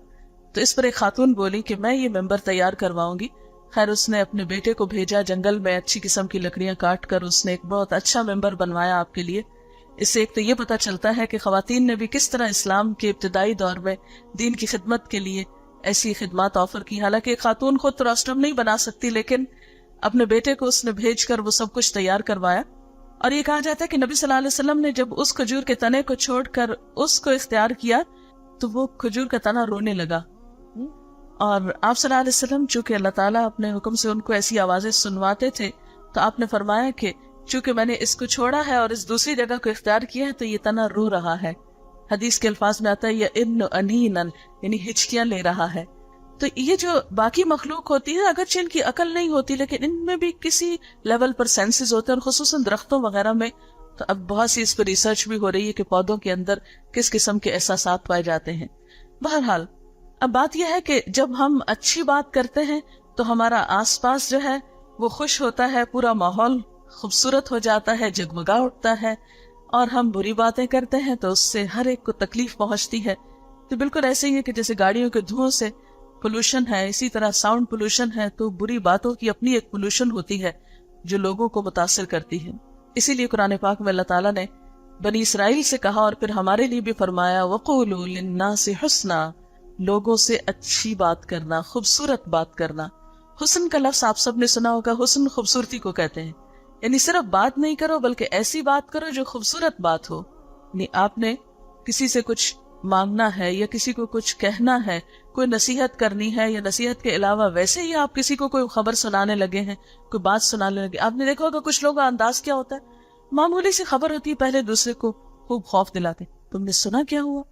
[SPEAKER 1] تو اس پر ایک خاتون بولی کہ میں یہ ممبر تیار کرواؤں گی. خیر اس نے اپنے بیٹے کو بھیجا، جنگل میں اچھی قسم کی لکڑیاں کاٹ کر اس نے ایک بہت اچھا ممبر بنوایا آپ کے لیے. اس سے ایک تو یہ پتا چلتا ہے کہ خواتین نے بھی کس طرح اسلام کے ابتدائی دور میں دین کی خدمت کے لیے ایسی خدمات آفر کی. حالانکہ ایک خاتون خود تو روسٹرم نہیں بنا سکتی، لیکن اپنے بیٹے کو اس نے بھیج کر وہ سب کچھ تیار کروایا. اور یہ کہا جاتا ہے کہ نبی صلی اللہ علیہ وسلم نے جب اس کھجور کے تنے کو چھوڑ کر اس کو اختیار کیا تو وہ کھجور کا تنا رونے لگا. اور آپ صلی اللہ علیہ وسلم چونکہ اللہ تعالیٰ اپنے حکم سے ان کو ایسی آوازیں سنواتے تھے تو آپ نے فرمایا کہ چونکہ میں نے اس کو چھوڑا ہے اور اس دوسری جگہ کو اختیار کیا ہے تو یہ تنا رو رہا ہے. حدیث کے الفاظ میں آتا ہے یہ ابن انینن، یعنی ہچکیاں لے رہا ہے. تو یہ جو باقی مخلوق ہوتی ہے اگرچہ ان کی عقل نہیں ہوتی لیکن ان میں بھی کسی لیول پر سینسز ہوتے ہیں، اور خصوصاً درختوں وغیرہ میں. تو اب بہت سی اس پر ریسرچ بھی ہو رہی ہے کہ پودوں کے اندر کس قسم کے احساسات پائے جاتے ہیں. بہرحال اب بات یہ ہے کہ جب ہم اچھی بات کرتے ہیں تو ہمارا آس پاس جو ہے وہ خوش ہوتا ہے، پورا ماحول خوبصورت ہو جاتا ہے، جگمگا اٹھتا ہے. اور ہم بری باتیں کرتے ہیں تو اس سے ہر ایک کو تکلیف پہنچتی ہے. تو بالکل ایسے ہی ہے کہ جیسے گاڑیوں کے دھوؤں سے پولوشن ہے، اسی طرح ساؤنڈ پولوشن ہے، تو بری باتوں کی اپنی ایک پولوشن ہوتی ہے جو لوگوں کو متاثر کرتی ہے. اسی لیے قرآن پاک میں اللہ تعالیٰ نے بنی اسرائیل سے کہا اور پھر ہمارے لیے بھی فرمایا وَقُولُوا لِلنَّاسِ حُسْنًا، لوگوں سے اچھی بات کرنا، خوبصورت بات کرنا. حسن کا لفظ آپ سب نے سنا ہوگا، حسن خوبصورتی کو کہتے ہیں. یعنی صرف بات نہیں کرو بلکہ ایسی بات کرو جو خوبصورت بات ہو. یعنی آپ نے کسی سے کچھ مانگنا ہے یا کسی کو کچھ کہنا ہے کوئی نصیحت کرنی ہے یا نصیحت کے علاوہ ویسے ہی آپ کسی کو کوئی خبر سنانے لگے ہیں، کوئی بات سنانے لگے. آپ نے دیکھا ہوگا کچھ لوگوں کا انداز کیا ہوتا ہے، معمولی سی خبر ہوتی ہے پہلے دوسرے کو خوب خوف دلاتے، تم نے سنا کیا ہوا.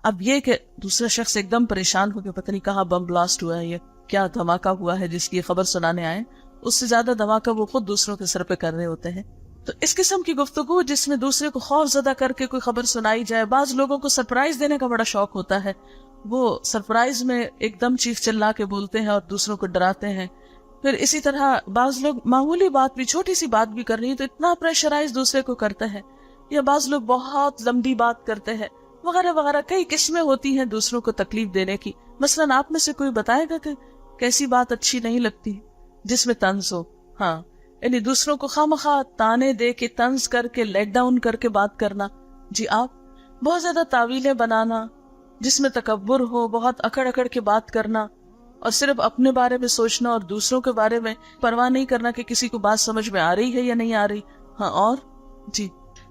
[SPEAKER 1] اب یہ کہ دوسرا شخص ایک دم پریشان ہو کے پتہ نہیں کہاں بم بلاسٹ ہوا ہے یا کیا دھماکہ ہوا ہے جس کی خبر سنانے آئے، اس سے زیادہ دھماکہ وہ خود دوسروں کے سر پہ کر رہے ہوتے ہیں. تو اس قسم کی گفتگو جس میں دوسرے کو خوف زدہ کر کے کوئی خبر سنائی جائے. بعض لوگوں کو سرپرائز دینے کا بڑا شوق ہوتا ہے، وہ سرپرائز میں ایک دم چیخ چلا کے بولتے ہیں اور دوسروں کو ڈراتے ہیں. پھر اسی طرح بعض لوگ معمولی بات بھی، چھوٹی سی بات بھی کر رہی ہے تو اتنا پریشرائز دوسرے کو کرتے ہیں، یا بعض لوگ بہت لمبی بات کرتے ہیں وغیرہ وغیرہ. کئی قسمیں ہوتی ہیں دوسروں کو تکلیف دینے کی. مثلاً آپ میں سے کوئی بتائے گا کہ کیسی بات اچھی نہیں لگتی جس میں طنز ہو؟ ہاں، یعنی دوسروں کو خواہ تانے دے کے، طنز کر کے، لیٹ ڈاؤن کر کے بات کرنا. جی آپ بہت زیادہ تعویلیں بنانا جس میں تکبر ہو، بہت اکڑ اکڑ کے بات کرنا اور صرف اپنے بارے میں سوچنا اور دوسروں کے بارے میں پرواہ نہیں کرنا کہ کسی کو بات سمجھ میں آ رہی ہے یا نہیں آ رہی. ہاں، اور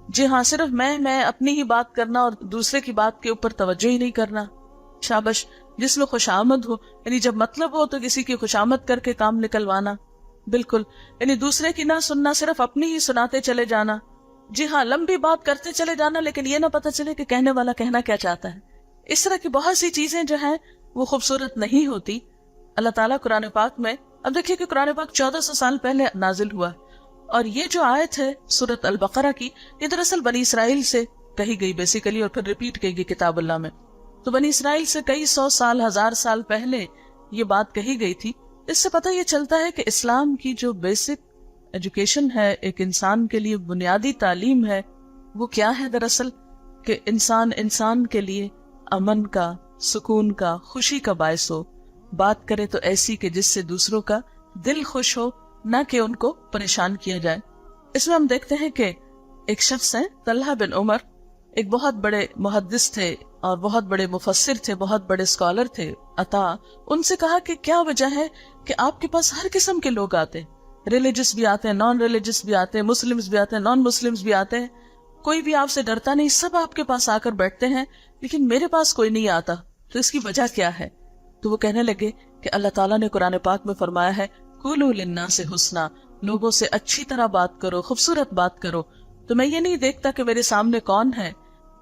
[SPEAKER 1] جی ہاں، صرف میں اپنی ہی بات کرنا اور دوسرے کی بات کے اوپر توجہ ہی نہیں کرنا. شابش. جس میں خوشامد ہو، یعنی جب مطلب ہو تو کسی کی خوشامد کر کے کام نکلوانا. بالکل، یعنی دوسرے کی نہ سننا، صرف اپنی ہی سناتے چلے جانا. جی ہاں، لمبی بات کرتے چلے جانا لیکن یہ نہ پتہ چلے کہ کہنے والا کہنا کیا چاہتا ہے. اس طرح کی بہت سی چیزیں جو ہیں وہ خوبصورت نہیں ہوتی. اللہ تعالیٰ قرآن پاک میں، اب دیکھیے کہ قرآن پاک 1400 سال پہلے نازل ہوا، اور یہ جو آیت ہے سورۃ البقرہ کی، یہ دراصل بنی اسرائیل سے کہی گئی بیسیکلی، اور پھر ریپیٹ کی گئی کتاب اللہ میں. تو بنی اسرائیل سے کئی 100 سال، 1000 سال پہلے یہ بات کہی گئی تھی. اس سے پتہ یہ چلتا ہے کہ اسلام کی جو بیسک ایجوکیشن ہے، ایک انسان کے لیے بنیادی تعلیم ہے، وہ کیا ہے دراصل؟ کہ انسان کے لیے امن کا، سکون کا، خوشی کا باعث ہو. بات کرے تو ایسی کہ جس سے دوسروں کا دل خوش ہو، نہ کہ ان کو پریشان کیا جائے. اس میں ہم دیکھتے ہیں کہ ایک شخص ہے طلحہ بن عمر، ایک بہت بڑے محدث تھے اور بہت بڑے مفسر تھے، بہت بڑے اسکالر تھے. عطا ان سے کہا کہ کیا وجہ ہے کہ آپ کے پاس ہر قسم کے لوگ آتے ہیں، ریلیجس بھی آتے ہیں، نان ریلیجس بھی آتے ہیں، مسلمز بھی آتے ہیں، نان مسلمز بھی آتے ہیں، کوئی بھی آپ سے ڈرتا نہیں، سب آپ کے پاس آ کر بیٹھتے ہیں، لیکن میرے پاس کوئی نہیں آتا، تو اس کی وجہ کیا ہے؟ تو وہ کہنے لگے کہ اللہ تعالیٰ نے قرآن پاک میں فرمایا ہے، قولوا للناس حسنا، لوگوں سے اچھی طرح بات کرو، خوبصورت بات کرو. تو میں یہ نہیں دیکھتا کہ میرے سامنے کون ہے،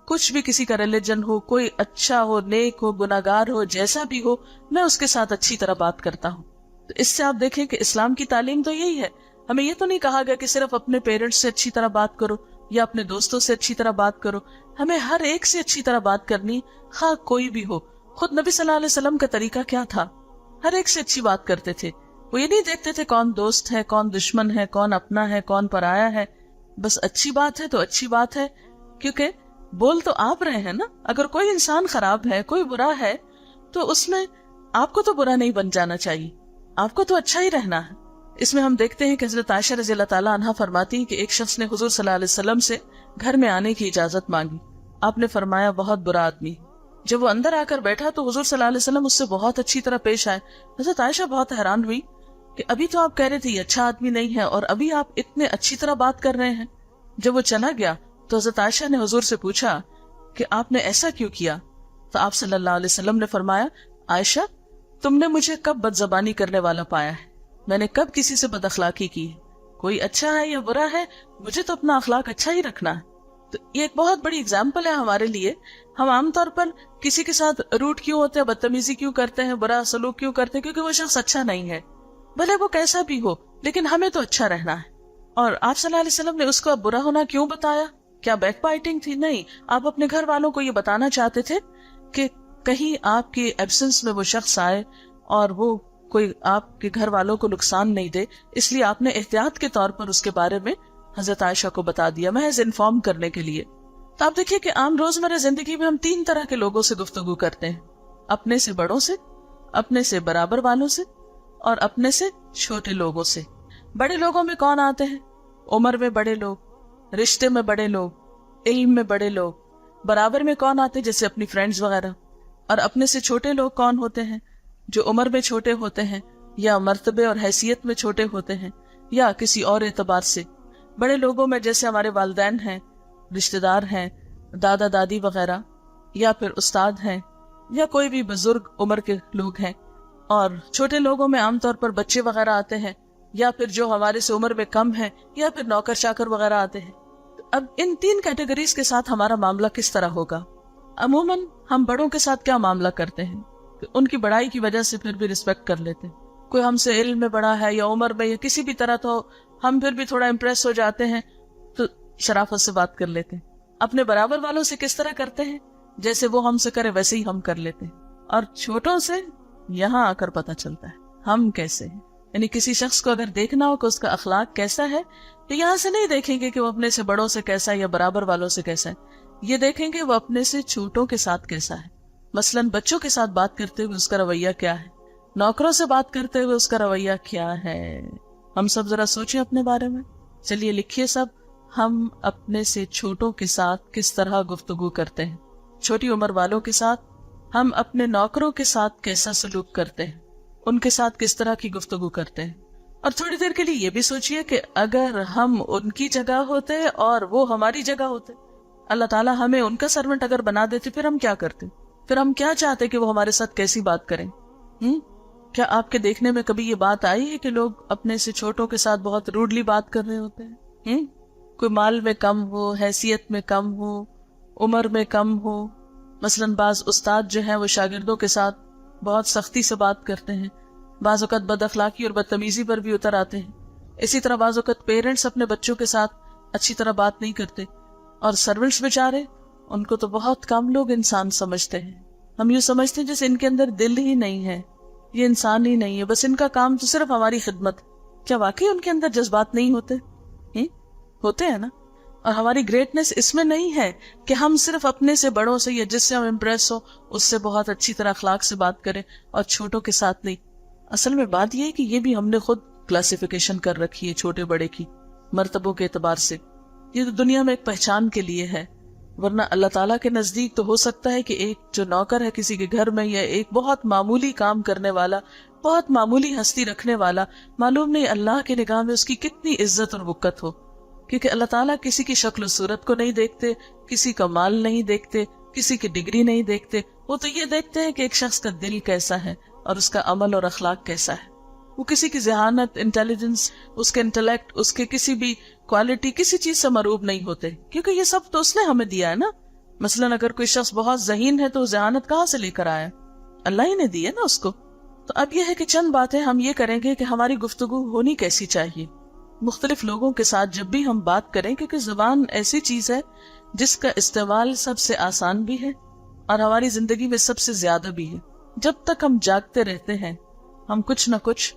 [SPEAKER 1] کچھ بھی کسی کا ریلیجن ہو، کوئی اچھا ہو، نیک ہو، گناہگار ہو، جیسا بھی ہو، میں اس کے ساتھ اچھی طرح بات کرتا ہوں. تو اس سے آپ دیکھیں کہ اسلام کی تعلیم تو یہی ہے. ہمیں یہ تو نہیں کہا گیا کہ صرف اپنے پیرنٹس سے اچھی طرح بات کرو یا اپنے دوستوں سے اچھی طرح بات کرو. ہمیں ہر ایک سے اچھی طرح بات کرنی، خواہ کوئی بھی ہو. خود نبی صلی اللہ علیہ وسلم کا طریقہ کیا تھا؟ ہر ایک سے اچھی بات کرتے تھے. وہ یہ نہیں دیکھتے تھے کون دوست ہے، کون دشمن ہے، کون اپنا ہے، کون پرایا ہے. بس اچھی بات ہے تو اچھی بات ہے، کیونکہ بول تو آپ رہے ہیں نا. اگر کوئی انسان خراب ہے، کوئی برا ہے، تو اس میں آپ کو تو برا نہیں بن جانا چاہیے، آپ کو تو اچھا ہی رہنا ہے. اس میں ہم دیکھتے ہیں کہ حضرت عائشہ رضی اللہ تعالیٰ عنہا فرماتی ہیں کہ ایک شخص نے حضور صلی اللہ علیہ وسلم سے گھر میں آنے کی اجازت مانگی. آپ نے فرمایا بہت برا آدمی. جب وہ اندر آ کر بیٹھا تو حضور صلی اللہ علیہ وسلم اس سے بہت اچھی طرح پیش آئے. حضرت عائشہ بہت حیران ہوئی کہ ابھی تو آپ کہہ رہے تھے یہ اچھا آدمی نہیں ہے اور ابھی آپ اتنے اچھی طرح بات کر رہے ہیں. جب وہ چلا گیا تو حضرت عائشہ نے حضور سے پوچھا کہ آپ نے ایسا کیوں کیا؟ تو آپ صلی اللہ علیہ وسلم نے فرمایا، عائشہ تم نے مجھے کب بد زبانی کرنے والا پایا ہے؟ میں نے کب کسی سے بد اخلاقی کی ہے؟ کوئی اچھا ہے یا برا ہے، مجھے تو اپنا اخلاق اچھا ہی رکھنا ہے. تو یہ ایک بہت بڑی اگزامپل ہے ہمارے لیے. ہم عام طور پر کسی کے ساتھ روٹ کیوں ہوتے ہیں، بدتمیزی کیوں کرتے ہیں، برا سلوک کیوں کرتے ہیں؟ کیونکہ وہ شخص اچھا نہیں ہے، بھلے وہ کیسا بھی ہو، لیکن ہمیں تو اچھا رہنا ہے. اور آپ صلی اللہ علیہ وسلم نے اس کو برا ہونا کیوں بتایا؟ کیا بیک بائٹنگ تھی؟ نہیں. آپ اپنے گھر والوں کو یہ بتانا چاہتے تھے کہ کہیں آپ کی ایبسنس میں وہ شخص آئے اور وہ کوئی آپ کے گھر والوں کو نقصان نہیں دے، اس لیے آپ نے احتیاط کے طور پر اس کے بارے میں حضرت عائشہ کو بتا دیا، محض انفارم کرنے کے لیے. تو آپ دیکھیے کہ عام روزمرہ زندگی میں ہم 3 طرح کے لوگوں سے گفتگو کرتے ہیں، اپنے سے بڑوں سے، اپنے سے برابر والوں سے، اور اپنے سے چھوٹے لوگوں سے. بڑے لوگوں میں کون آتے ہیں؟ عمر میں بڑے لوگ، رشتے میں بڑے لوگ، علم میں بڑے لوگ. برابر میں کون آتے؟ جیسے اپنی فرینڈز وغیرہ. اور اپنے سے چھوٹے لوگ کون ہوتے ہیں؟ جو عمر میں چھوٹے ہوتے ہیں یا مرتبے اور حیثیت میں چھوٹے ہوتے ہیں یا کسی اور اعتبار سے. بڑے لوگوں میں جیسے ہمارے والدین ہیں، رشتہ دار ہیں، دادا دادی وغیرہ، یا پھر استاد ہیں، یا کوئی بھی بزرگ عمر کے لوگ ہیں، اور چھوٹے لوگوں میں عام طور پر بچے وغیرہ آتے ہیں، یا پھر جو ہمارے سے عمر میں کم ہیں، یا پھر نوکر چاکر وغیرہ آتے ہیں. اب ان تین کیٹیگریز کے ساتھ ہمارا معاملہ کس طرح ہوگا؟ عموماً ہم بڑوں کے ساتھ کیا معاملہ کرتے ہیں کہ ان کی بڑائی کی وجہ سے پھر بھی رسپیکٹ کر لیتے ہیں. کوئی ہم سے علم میں بڑا ہے یا عمر میں یا کسی بھی طرح، تو ہم پھر بھی تھوڑا امپریس ہو جاتے ہیں تو شرافت سے بات کر لیتے ہیں. اپنے برابر والوں سے کس طرح کرتے ہیں؟ جیسے وہ ہم سے کرے ویسے ہی ہم کر لیتے ہیں. اور چھوٹوں سے یہاں آ کر پتہ چلتا ہے ہم کیسے ہیں. یعنی کسی شخص کو اگر دیکھنا ہو کہ اس کا اخلاق کیسا ہے، تو یہاں سے نہیں دیکھیں گے کہ وہ اپنے سے بڑوں سے کیسا ہے یا برابر والوں سے کیسا ہے. یہ دیکھیں گے وہ اپنے سے چھوٹوں کے ساتھ کیسا ہے. مثلاً بچوں کے ساتھ بات کرتے ہوئے اس کا رویہ کیا ہے، نوکروں سے بات کرتے ہوئے اس کا رویہ کیا ہے. ہم سب ذرا سوچیں اپنے بارے میں. چلیے لکھیے سب، ہم اپنے سے چھوٹوں کے ساتھ کس طرح گفتگو کرتے ہیں. چھوٹی عمر والوں کے ساتھ ہم اپنے نوکروں کے ساتھ کیسا سلوک کرتے ہیں، ان کے ساتھ کس طرح کی گفتگو کرتے ہیں. اور تھوڑی دیر کے لیے یہ بھی سوچئے کہ اگر ہم ان کی جگہ ہوتے اور وہ ہماری جگہ ہوتے، اللہ تعالیٰ ہمیں ان کا سرونٹ اگر بنا دیتے، پھر ہم کیا کرتے؟ پھر ہم کیا چاہتے کہ وہ ہمارے ساتھ کیسی بات کریں؟ کیا آپ کے دیکھنے میں کبھی یہ بات آئی ہے کہ لوگ اپنے سے چھوٹوں کے ساتھ بہت روڈلی بات کر رہے ہوتے ہیں؟ کوئی مال میں کم ہو، حیثیت میں کم ہو، عمر میں کم ہو. مثلاً بعض استاد جو ہیں وہ شاگردوں کے ساتھ بہت سختی سے بات کرتے ہیں، بعض اوقات بد اخلاقی اور بدتمیزی پر بھی اتر آتے ہیں. اسی طرح بعض اوقات پیرنٹس اپنے بچوں کے ساتھ اچھی طرح بات نہیں کرتے، اور سرونٹس بیچارے، ان کو تو بہت کم لوگ انسان سمجھتے ہیں. ہم یوں سمجھتے ہیں جیسے ان کے اندر دل ہی نہیں ہے، یہ انسان ہی نہیں ہے، بس ان کا کام تو صرف ہماری خدمت. کیا واقعی ان کے اندر جذبات نہیں ہوتے؟ ہوتے ہیں نا. اور ہماری گریٹنس اس میں نہیں ہے کہ ہم صرف اپنے سے بڑوں سے یا جس سے ہم امپریس ہو اس سے بہت اچھی طرح اخلاق سے بات کریں اور چھوٹوں کے ساتھ نہیں. اصل میں بات یہ ہے کہ یہ بھی ہم نے خود کلاسیفیکیشن کر رکھی ہے چھوٹے بڑے کی مرتبوں کے اعتبار سے. یہ تو دنیا میں ایک پہچان کے لیے ہے، ورنہ اللہ تعالیٰ کے نزدیک تو ہو سکتا ہے کہ ایک جو نوکر ہے کسی کے گھر میں، یا ایک بہت معمولی کام کرنے والا، بہت معمولی ہستی رکھنے والا، معلوم نہیں اللہ کے نگاہ میں اس کی کتنی عزت اور وقت ہو. کیونکہ اللہ تعالیٰ کسی کی شکل و صورت کو نہیں دیکھتے، کسی کا مال نہیں دیکھتے، کسی کی ڈگری نہیں دیکھتے. وہ تو یہ دیکھتے ہیں کہ ایک شخص کا دل کیسا ہے اور اس کا عمل اور اخلاق کیسا ہے. وہ کسی کی ذہانت، انٹیلیجنس، اس کے انٹلیکٹ، اس کے کسی بھی کوالٹی، کسی چیز سے مروب نہیں ہوتے، کیونکہ یہ سب تو اس نے ہمیں دیا ہے نا. مثلاً اگر کوئی شخص بہت ذہین ہے تو ذہانت کہاں سے لے کر آیا؟ اللہ ہی نے دی ہے نا اس کو. تو اب یہ ہے کہ چند باتیں ہم یہ کریں گے کہ ہماری گفتگو ہونی کیسی چاہیے مختلف لوگوں کے ساتھ جب بھی ہم بات کریں، کیونکہ زبان ایسی چیز ہے جس کا استعمال سب سے آسان بھی ہے اور ہماری زندگی میں سب سے زیادہ بھی ہے. جب تک ہم جاگتے رہتے ہیں ہم کچھ نہ کچھ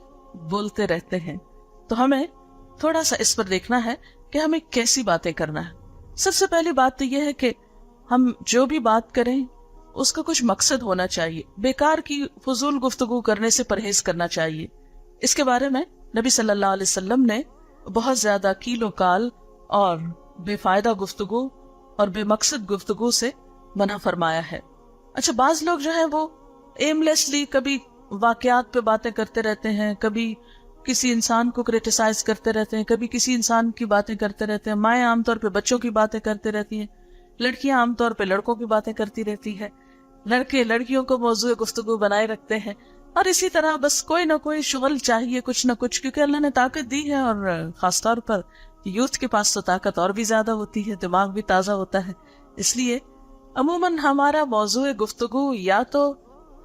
[SPEAKER 1] بولتے رہتے ہیں. تو ہمیں تھوڑا سا اس پر دیکھنا ہے کہ ہمیں کیسی باتیں کرنا ہے. سب سے پہلی بات تو یہ ہے کہ ہم جو بھی بات کریں اس کا کچھ مقصد ہونا چاہیے. بیکار کی فضول گفتگو کرنے سے پرہیز کرنا چاہیے. اس کے بارے میں نبی صلی اللہ علیہ وسلم نے بہت زیادہ کیل و کال اور بے فائدہ گفتگو اور بے مقصد گفتگو سے منع فرمایا ہے. اچھا، بعض لوگ جو ہیں وہ ایم لیسلی کبھی واقعات پہ باتیں کرتے رہتے ہیں، کبھی کسی انسان کو کریٹیسائز کرتے رہتے ہیں، کبھی کسی انسان کی باتیں کرتے رہتے ہیں. مائیں عام طور پہ بچوں کی باتیں کرتے رہتی ہیں، لڑکیاں عام طور پہ لڑکوں کی باتیں کرتی رہتی ہیں، لڑکے لڑکیوں کو موضوع گفتگو بنائے رکھتے ہیں. اور اسی طرح بس کوئی نہ کوئی شغل چاہیے، کچھ نہ کچھ، کیونکہ اللہ نے طاقت دی ہے، اور خاص طور پر یوتھ کے پاس تو طاقت اور بھی زیادہ ہوتی ہے، دماغ بھی تازہ ہوتا ہے. اس لیے عموماً ہمارا موضوع گفتگو یا تو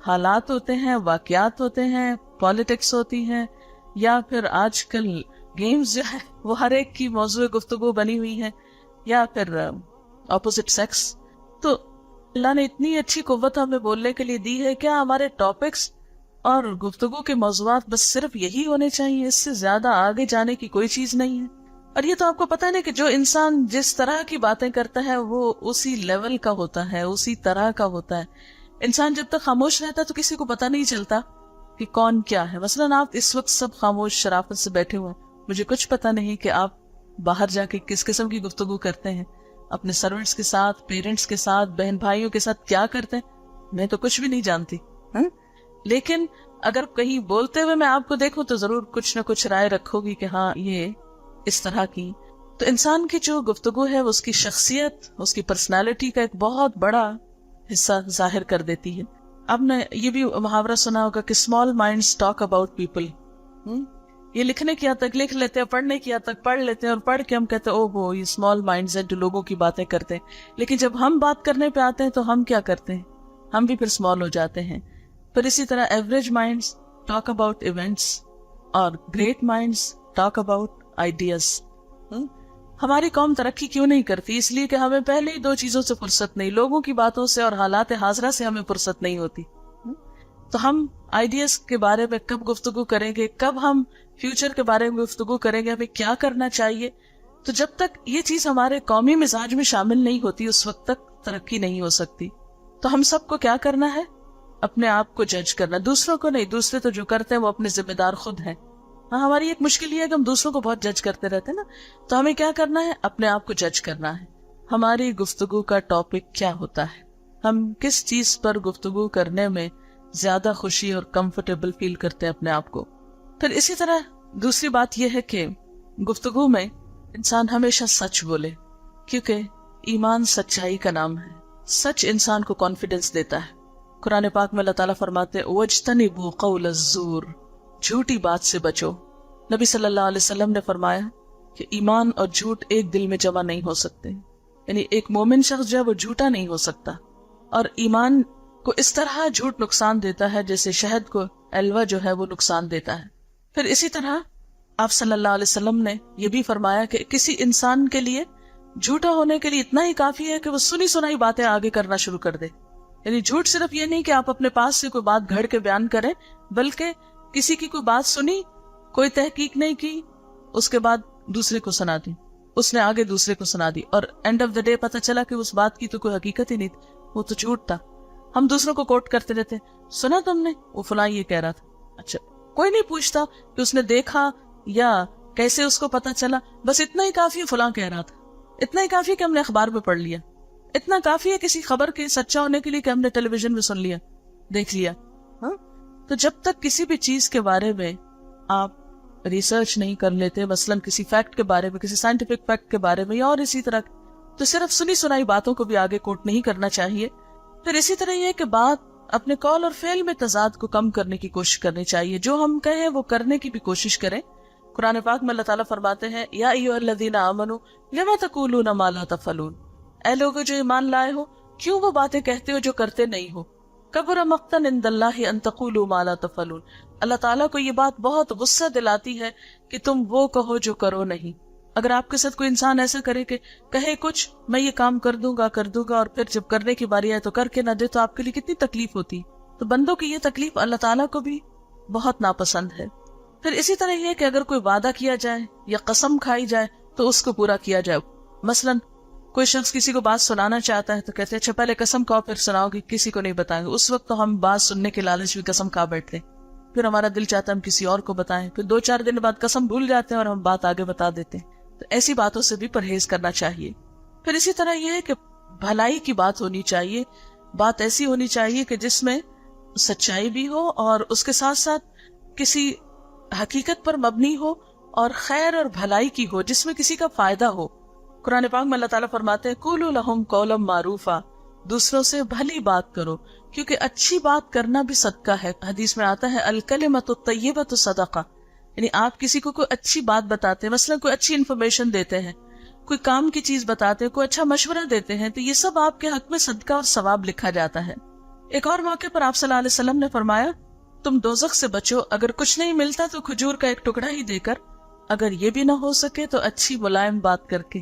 [SPEAKER 1] حالات ہوتے ہیں، واقعات ہوتے ہیں، پالیٹکس ہوتی ہیں، یا پھر آج کل گیمز جو ہے وہ ہر ایک کی موضوع گفتگو بنی ہوئی ہے، یا پھر اپوزٹ سیکس. تو اللہ نے اتنی اچھی قوت ہمیں بولنے کے لیے دی ہے، کیا ہمارے ٹاپکس اور گفتگو کے موضوعات بس صرف یہی ہونے چاہیے؟ اس سے زیادہ آگے جانے کی کوئی چیز نہیں ہے. اور یہ تو آپ کو پتہ نہیں کہ جو انسان جس طرح کی باتیں کرتا ہے وہ اسی لیول کا ہوتا ہے، اسی طرح کا ہوتا ہے. انسان جب تک خاموش رہتا ہے تو کسی کو پتہ نہیں چلتا کہ کون کیا ہے. مثلاً آپ اس وقت سب خاموش شرافت سے بیٹھے ہوئے، مجھے کچھ پتہ نہیں کہ آپ باہر جا کے کس قسم کی گفتگو کرتے ہیں، اپنے سرونٹس کے ساتھ، پیرنٹس کے ساتھ، بہن بھائیوں کے ساتھ کیا کرتے ہیں. میں تو کچھ بھی نہیں جانتی، لیکن اگر کہیں بولتے ہوئے میں آپ کو دیکھوں تو ضرور کچھ نہ کچھ رائے رکھو گی کہ ہاں یہ اس طرح کی. تو انسان کی جو گفتگو ہے اس کی شخصیت، اس کی پرسنالٹی کا ایک بہت بڑا حصہ ظاہر کر دیتی ہے. آپ نے یہ بھی محاورہ سنا ہوگا کہ small minds talk about people. یہ لکھنے کی حد تک لکھ لیتے ہیں, پڑھنے کی حد تک پڑھ لیتے ہیں, اور پڑھ کے ہم کہتے ہیں او ہو یہ اسمال مائنڈز ہیں جو لوگوں کی باتیں کرتے ہیں. لیکن جب ہم بات کرنے پہ آتے ہیں تو ہم کیا کرتے ہیں, ہم بھی پھر اسمال ہو جاتے ہیں. پھر اسی طرح average minds talk about events اور great minds talk about ideas. ہماری قوم ترقی کیوں نہیں کرتی؟ اس لیے کہ ہمیں پہلے ہی 2 چیزوں سے فرصت نہیں, لوگوں کی باتوں سے اور حالات حاضرہ سے ہمیں فرصت نہیں ہوتی. تو ہم آئیڈیاز کے بارے میں کب گفتگو کریں گے, کب ہم فیوچر کے بارے میں گفتگو کریں گے, ہمیں کیا کرنا چاہیے؟ تو جب تک یہ چیز ہمارے قومی مزاج میں شامل نہیں ہوتی اس وقت تک ترقی نہیں ہو سکتی. تو ہم سب کو کیا کرنا ہے, اپنے آپ کو جج کرنا, دوسروں کو نہیں. دوسرے تو جو کرتے ہیں وہ اپنے ذمہ دار خود ہیں. ہاں, ہماری ایک مشکل یہ ہے کہ ہم دوسروں کو بہت جج کرتے رہتے ہیں نا. تو ہمیں کیا کرنا ہے, اپنے آپ کو جج کرنا ہے. ہماری گفتگو کا ٹاپک کیا ہوتا ہے, ہم کس چیز پر گفتگو کرنے میں زیادہ خوشی اور کمفرٹیبل فیل کرتے ہیں اپنے آپ کو. پھر اسی طرح دوسری بات یہ ہے کہ گفتگو میں انسان ہمیشہ سچ بولے, کیونکہ ایمان سچائی کا نام ہے. سچ انسان کو کانفیڈنس دیتا ہے. قرآن پاک میں اللہ تعالیٰ فرماتے ہیں وَاجْتَنِبُوا قَوْلَ الزُّورِ, جھوٹی بات سے بچو. نبی صلی اللہ علیہ وسلم نے فرمایا کہ ایمان اور جھوٹ ایک دل میں جمع نہیں ہو سکتے. یعنی ایک مومن شخص جو ہے وہ جھوٹا نہیں ہو سکتا. اور ایمان کو اس طرح جھوٹ نقصان دیتا ہے جیسے شہد کو الوا جو ہے وہ نقصان دیتا ہے. پھر اسی طرح آپ صلی اللہ علیہ وسلم نے یہ بھی فرمایا کہ کسی انسان کے لیے جھوٹا ہونے کے لیے اتنا ہی کافی ہے کہ وہ سنی سنائی باتیں آگے کرنا شروع کر دے. یعنی جھوٹ صرف یہ نہیں کہ آپ اپنے پاس سے کوئی بات گھڑ کے بیان کریں, بلکہ کسی کی کوئی بات سنی, کوئی تحقیق نہیں کی, اس کے بعد دوسرے کو سنا دی, اس نے آگے دوسرے کو سنا دی, اور اینڈ آف دا ڈے پتہ چلا کہ اس بات کی تو کوئی حقیقت ہی نہیں تھی, وہ تو جھوٹ تھا. ہم دوسروں کو کوٹ کرتے رہتے, سنا تم نے وہ فلاں یہ کہہ رہا تھا. اچھا, کوئی نہیں پوچھتا کہ اس نے دیکھا یا کیسے اس کو پتا چلا, بس اتنا ہی کافی ہے فلاں کہہ رہا تھا, اتنا ہی کافی ہے کہ ہم نے اخبار میں پڑھ لیا, اتنا کافی ہے کسی خبر کے سچا ہونے کے لیے کہ ہم نے ٹیلی ویژن میں سن لیا, دیکھ لیا. تو جب تک کسی بھی چیز کے بارے میں آپ ریسرچ نہیں کر لیتے, مثلاً کسی فیکٹ کے بارے میں, کسی سائنٹیفک فیکٹ کے بارے میں یا اور اسی طرح, تو صرف سنی سنائی باتوں کو بھی آگے کوٹ نہیں کرنا چاہیے. پھر اسی طرح یہ کہ بات اپنے قول اور فعل میں تضاد کو کم کرنے کی کوشش کرنی چاہیے. جو ہم کہیں وہ کرنے کی بھی کوشش کریں. قرآن پاک میں اللہ تعالیٰ فرماتے ہیں یا ایھا الذین آمنوا لما تقولون ما لا تفعلون, اے لوگو جو ایمان لائے ہو کیوں وہ باتیں کہتے ہو جو کرتے نہیں ہو. کبر مقتا عند اللہ ان تقولوا ما لا تفعلون, اللہ تعالیٰ کو یہ بات بہت غصہ دلاتی ہے کہ تم وہ کہو جو کرو نہیں. اگر آپ کے ساتھ کوئی انسان ایسا کرے کہ کہے کچھ میں یہ کام کر دوں گا اور پھر جب کرنے کی باری آئے تو کر کے نہ دے, تو آپ کے لیے کتنی تکلیف ہوتی. تو بندوں کی یہ تکلیف اللہ تعالیٰ کو بھی بہت ناپسند ہے. پھر اسی طرح یہ کہ اگر کوئی وعدہ کیا جائے یا قسم کھائی جائے تو اس کو پورا کیا جائے. مثلاً کوئی شخص کسی کو بات سنانا چاہتا ہے تو کہتے ہیں اچھا پہلے قسم کھاؤ پھر سناؤ گی, کسی کو نہیں بتائیں گے. اس وقت تو ہم بات سننے کے لالچ میں قسم کھا بیٹھتے, پھر ہمارا دل چاہتا ہے ہم کسی اور کو بتائیں, پھر 2-4 دن بعد قسم بھول جاتے ہیں اور ہم بات آگے بتا دیتے ہیں. تو ایسی باتوں سے بھی پرہیز کرنا چاہیے. پھر اسی طرح یہ ہے کہ بھلائی کی بات ہونی چاہیے, بات ایسی ہونی چاہیے کہ جس میں سچائی بھی ہو اور اس کے ساتھ ساتھ کسی حقیقت پر مبنی ہو اور خیر اور بھلائی کی ہو, جس میں کسی کا فائدہ ہو. قرآن پاک میں اللہ تعالیٰ فرماتے ہیں قولوا لہم قولا معروفا, دوسروں سے بھلی بات کرو کیونکہ اچھی بات کرنا بھی صدقہ ہے. حدیث میں آتا ہے الکلمۃ الطیبۃ صدقہ, یعنی آپ کسی کو کوئی اچھی بات بتاتے ہیں, مثلا کوئی اچھی انفارمیشن دیتے ہیں, کوئی کام کی چیز بتاتے ہیں, کوئی اچھا مشورہ دیتے ہیں, تو یہ سب آپ کے حق میں صدقہ اور ثواب لکھا جاتا ہے. ایک اور موقع پر آپ صلی اللہ علیہ وسلم نے فرمایا تم دوزخ سے بچو, اگر کچھ نہیں ملتا تو کھجور کا ایک ٹکڑا ہی دے کر, اگر یہ بھی نہ ہو سکے تو اچھی ملائم بات کر کے,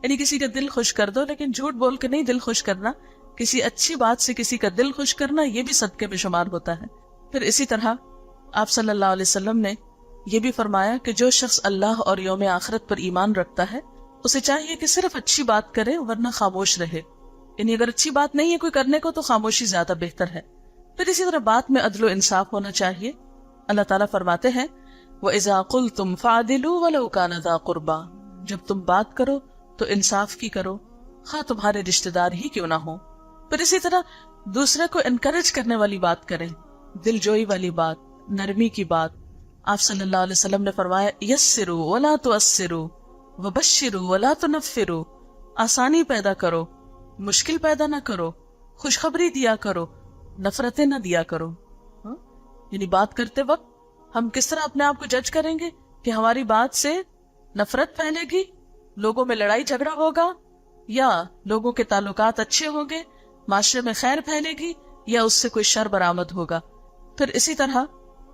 [SPEAKER 1] یعنی کسی کا دل خوش کر دو, لیکن جھوٹ بول کے نہیں دل خوش کرنا, کسی اچھی بات سے کسی کا دل خوش کرنا یہ بھی صدقے میں شمار ہوتا ہے. پھر اسی طرح آپ صلی اللہ علیہ وسلم نے یہ بھی فرمایا کہ جو شخص اللہ اور یوم آخرت پر ایمان رکھتا ہے اسے چاہیے کہ صرف اچھی بات کرے ورنہ خاموش رہے, یعنی اگر اچھی بات نہیں ہے کوئی کرنے کو تو خاموشی زیادہ بہتر ہے. پھر اسی طرح بات میں عدل و انصاف ہونا چاہیے. اللہ تعالیٰ فرماتے ہیں وَإِذَا قُلْتُمْ فَعْدِلُوا وَلَوْ كَانَ ذَا قُرْبَى, جب تم بات کرو تو انصاف کی کرو خواہ تمہارے رشتہ دار ہی کیوں نہ ہو. پھر اسی طرح دوسرے کو انکریج کرنے والی بات کریں, دل جوئی والی بات, نرمی کی بات. آپ صلی اللہ علیہ وسلم نے فرمایا یسروا ولا تعسروا وبشروا ولا تنفروا, آسانی پیدا کرو مشکل پیدا نہ کرو, خوشخبری دیا کرو نفرتیں نہ دیا کرو. یعنی بات کرتے وقت ہم کس طرح اپنے آپ کو جج کریں گے کہ ہماری بات سے نفرت پھیلے گی، لوگوں میں لڑائی جھگڑا ہوگا، یا لوگوں کے تعلقات اچھے ہوں گے، معاشرے میں خیر پھیلے گی، یا اس سے کوئی شر برآمد ہوگا. پھر اسی طرح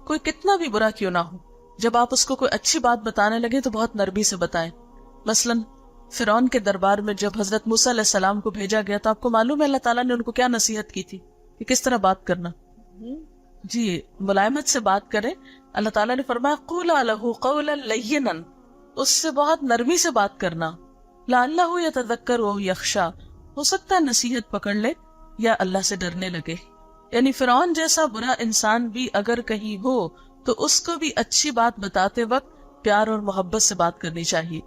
[SPEAKER 1] کوئی کتنا بھی برا کیوں نہ ہو، جب آپ اس کو کوئی اچھی بات بتانے لگے تو بہت نرمی سے بتائیں. مثلا فرعون کے دربار میں جب حضرت موسیٰ علیہ السلام کو بھیجا گیا تو آپ کو معلوم ہے اللہ تعالیٰ نے ان کو کیا نصیحت کی تھی کہ کس طرح بات کرنا. جی ملائمت سے بات کریں. اللہ تعالیٰ نے فرمایا قولا لہ قولا لینا، اس سے بہت نرمی سے بات کرنا. لعلہ یتذکر او یخشی، ہو سکتا ہے نصیحت پکڑ لے یا اللہ سے ڈرنے لگے. یعنی فرعون جیسا برا انسان بھی اگر کہیں ہو تو اس کو بھی اچھی بات بتاتے وقت پیار اور محبت سے بات کرنی چاہیے.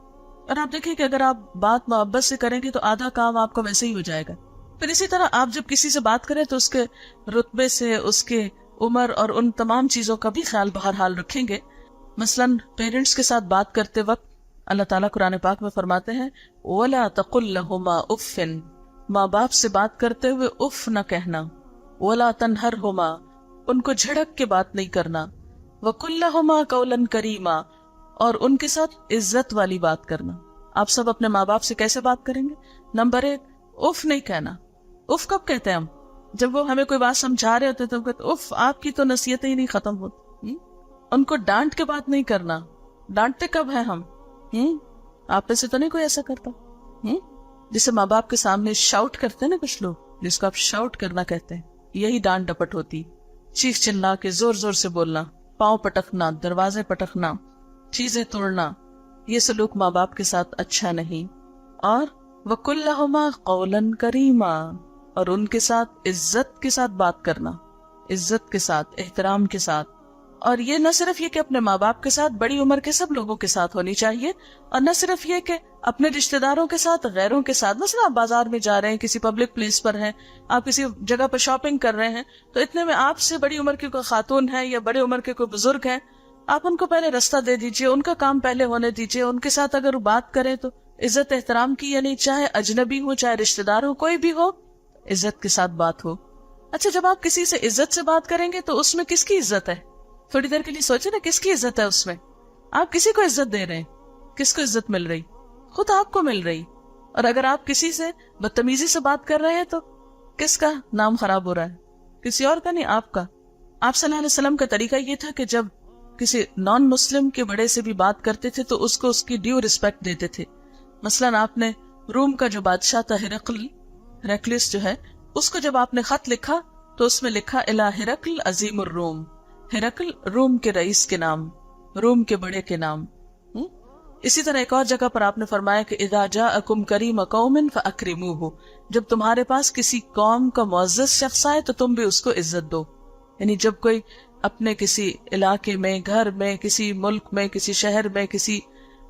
[SPEAKER 1] اور آپ دیکھیں کہ اگر آپ بات محبت سے کریں گے تو آدھا کام آپ کا ویسے ہی ہو جائے گا. پھر اسی طرح آپ جب کسی سے بات کریں تو اس کے رتبے سے، اس کے عمر اور ان تمام چیزوں کا بھی خیال بہرحال رکھیں گے. مثلا پیرنٹس کے ساتھ بات کرتے وقت اللہ تعالیٰ قرآن پاک میں فرماتے ہیں وَلَا تَقُلْ لَهُمَا أُفٍّ، ماں باپ سے بات کرتے ہوئے اف نہ کہنا. وَلَا تَنْهَرْهُمَا، ان کو جھڑک کے بات نہیں کرنا. وَقُلْ لَهُمَا قَوْلًا كَرِيمًا، اور ان کے ساتھ عزت والی بات کرنا. آپ سب اپنے ماں باپ سے کیسے بات کریں گے؟ نمبر 1، اف نہیں کہنا. اف کب کہتے ہیں ہم؟ جب وہ ہمیں کوئی بات سمجھا رہے ہوتے تو ہم کہتے اف آپ کی تو نصیحتیں ہی نہیں ختم ہوتی. ان کو ڈانٹ کے بات نہیں کرنا. ڈانٹتے کب ہیں ہم؟ آپ میں سے تو نہیں کوئی ایسا کرتا جسے ماں باپ کے سامنے شاؤٹ کرتے ہیں نا کچھ لوگ، جس کو آپ شاؤٹ کرنا کہتے ہیں، یہی ڈانٹ ڈپٹ ہوتی. چیخ چلا کے زور زور سے بولنا، پاؤں پٹکنا، دروازے پٹکنا، چیزیں توڑنا، یہ سلوک ماں باپ کے ساتھ اچھا نہیں. اور وَقُلْ لَهُمَا قَوْلًا كَرِيمًا، اور ان کے ساتھ عزت کے ساتھ بات کرنا، عزت کے ساتھ، احترام کے ساتھ. اور یہ نہ صرف یہ کہ اپنے ماں باپ کے ساتھ، بڑی عمر کے سب لوگوں کے ساتھ ہونی چاہیے. اور نہ صرف یہ کہ اپنے رشتہ داروں کے ساتھ، غیروں کے ساتھ. مثلا آپ بازار میں جا رہے ہیں، کسی پبلک پلیس پر ہیں، آپ کسی جگہ پر شاپنگ کر رہے ہیں، تو اتنے میں آپ سے بڑی عمر کی کوئی خاتون ہے یا بڑے عمر کے کوئی بزرگ ہیں، آپ ان کو پہلے رستہ دے دیجئے، ان کا کام پہلے ہونے دیجئے. ان کے ساتھ اگر بات کریں تو عزت احترام کی، یعنی چاہے اجنبی ہو چاہے رشتہ دار ہو، کوئی بھی ہو، عزت کے ساتھ بات ہو. اچھا، جب آپ کسی سے عزت سے بات کریں گے تو اس میں کس کی عزت ہے؟ تھوڑی دیر کے لیے سوچیں نا، کس کی عزت ہے اس میں؟ آپ کسی کو عزت دے رہے ہیں، کس کو عزت مل رہی؟ خود آپ کو مل رہی. اور اگر آپ کسی سے بدتمیزی سے بات کر رہے ہیں تو کس کا نام خراب ہو رہا ہے؟ کسی اور کا نہیں، آپ کا. آپ صلی اللہ علیہ وسلم کا طریقہ یہ تھا کہ جب کسی نان مسلم کے بڑے سے بھی بات کرتے تھے تو اس کو اس کی ڈیو ریسپیکٹ دیتے تھے. مثلا آپ نے روم کا جو بادشاہ تھا ہرقلس جو ہے، اس کو جب آپ نے خط لکھا تو اس میں لکھا الی ہرقل عظیم الروم، ہرقل روم کے رئیس کے نام، روم کے بڑے کے نام. اسی طرح ایک اور جگہ پر آپ نے فرمایا کہ اذا جاءکم کریم قوم فاکرموہ، جب تمہارے پاس کسی قوم کا معزز شخص آئے تو تم بھی اس کو عزت دو. یعنی جب کوئی اپنے کسی علاقے میں، گھر میں، کسی ملک میں، کسی شہر میں، کسی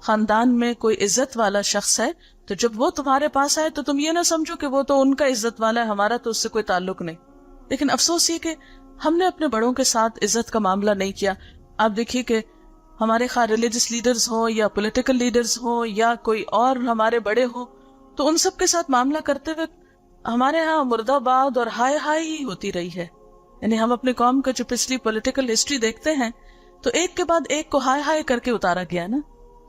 [SPEAKER 1] خاندان میں کوئی عزت والا شخص ہے تو جب وہ تمہارے پاس آئے تو تم یہ نہ سمجھو کہ وہ تو ان کا عزت والا ہے، ہمارا تو اس سے کوئی تعلق نہیں. لیکن افسوس یہ کہ ہم نے اپنے بڑوں کے ساتھ عزت کا معاملہ نہیں کیا. آپ دیکھیے کہ ہمارے خواہ ریلیجس لیڈرز ہوں یا پولیٹیکل لیڈرز ہوں یا کوئی اور ہمارے بڑے ہوں، تو ان سب کے ساتھ معاملہ کرتے ہوئے ہمارے ہاں مرد آباد اور ہائے ہائے ہی ہوتی رہی ہے. یعنی ہم اپنے قوم کا جو پچھلی پولیٹیکل ہسٹری دیکھتے ہیں تو ایک کے بعد ایک کو ہائے ہائے کر کے اتارا گیا نا.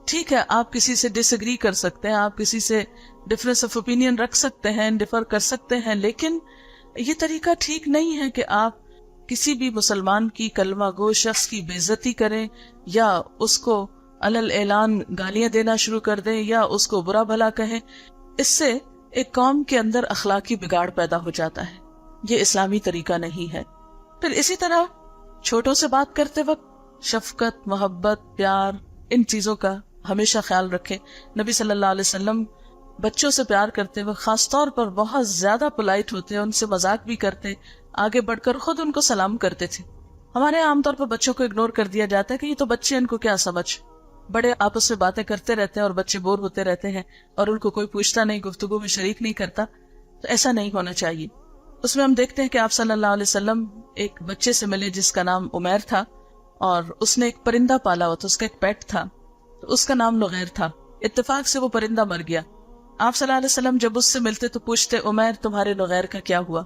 [SPEAKER 1] ٹھیک ہے، آپ کسی سے ڈس ایگری کر سکتے ہیں، آپ کسی سے ڈفرینس آف اوپینین رکھ سکتے ہیں، ڈفر کر سکتے ہیں، لیکن یہ طریقہ ٹھیک نہیں ہے کہ آپ کسی بھی مسلمان کی کلمہ گو شخص کی بے عزتی کریں یا اس کو علل اعلان گالیاں دینا شروع کر دیں یا اس کو برا بھلا کہیں. اس سے ایک قوم کے اندر اخلاقی بگاڑ پیدا ہو جاتا ہے. یہ اسلامی طریقہ نہیں ہے. پھر اسی طرح چھوٹوں سے بات کرتے وقت شفقت، محبت، پیار، ان چیزوں کا ہمیشہ خیال رکھیں. نبی صلی اللہ علیہ وسلم بچوں سے پیار کرتے وقت خاص طور پر بہت زیادہ پولائٹ ہوتے، ان سے مذاق بھی کرتے، آگے بڑھ کر خود ان کو سلام کرتے تھے. ہمارے عام طور پر بچوں کو اگنور کر دیا جاتا ہے کہ یہ تو بچے، ان کو کیا سمجھ. بڑے آپس میں باتیں کرتے رہتے ہیں اور بچے بور ہوتے رہتے ہیں اور ان کو کوئی پوچھتا نہیں، گفتگو میں شریک نہیں کرتا. تو ایسا نہیں ہونا چاہیے. اس میں ہم دیکھتے ہیں کہ آپ صلی اللہ علیہ وسلم ایک بچے سے ملے جس کا نام عمیر تھا اور اس نے ایک پرندہ پالا ہوا تھا، اس کا ایک پیٹ تھا، تو اس کا نام نغیر تھا. اتفاق سے وہ پرندہ مر گیا. آپ صلی اللہ علیہ وسلم جب اس سے ملتے تو پوچھتے عمیر تمہارے نغیر کا کیا ہوا؟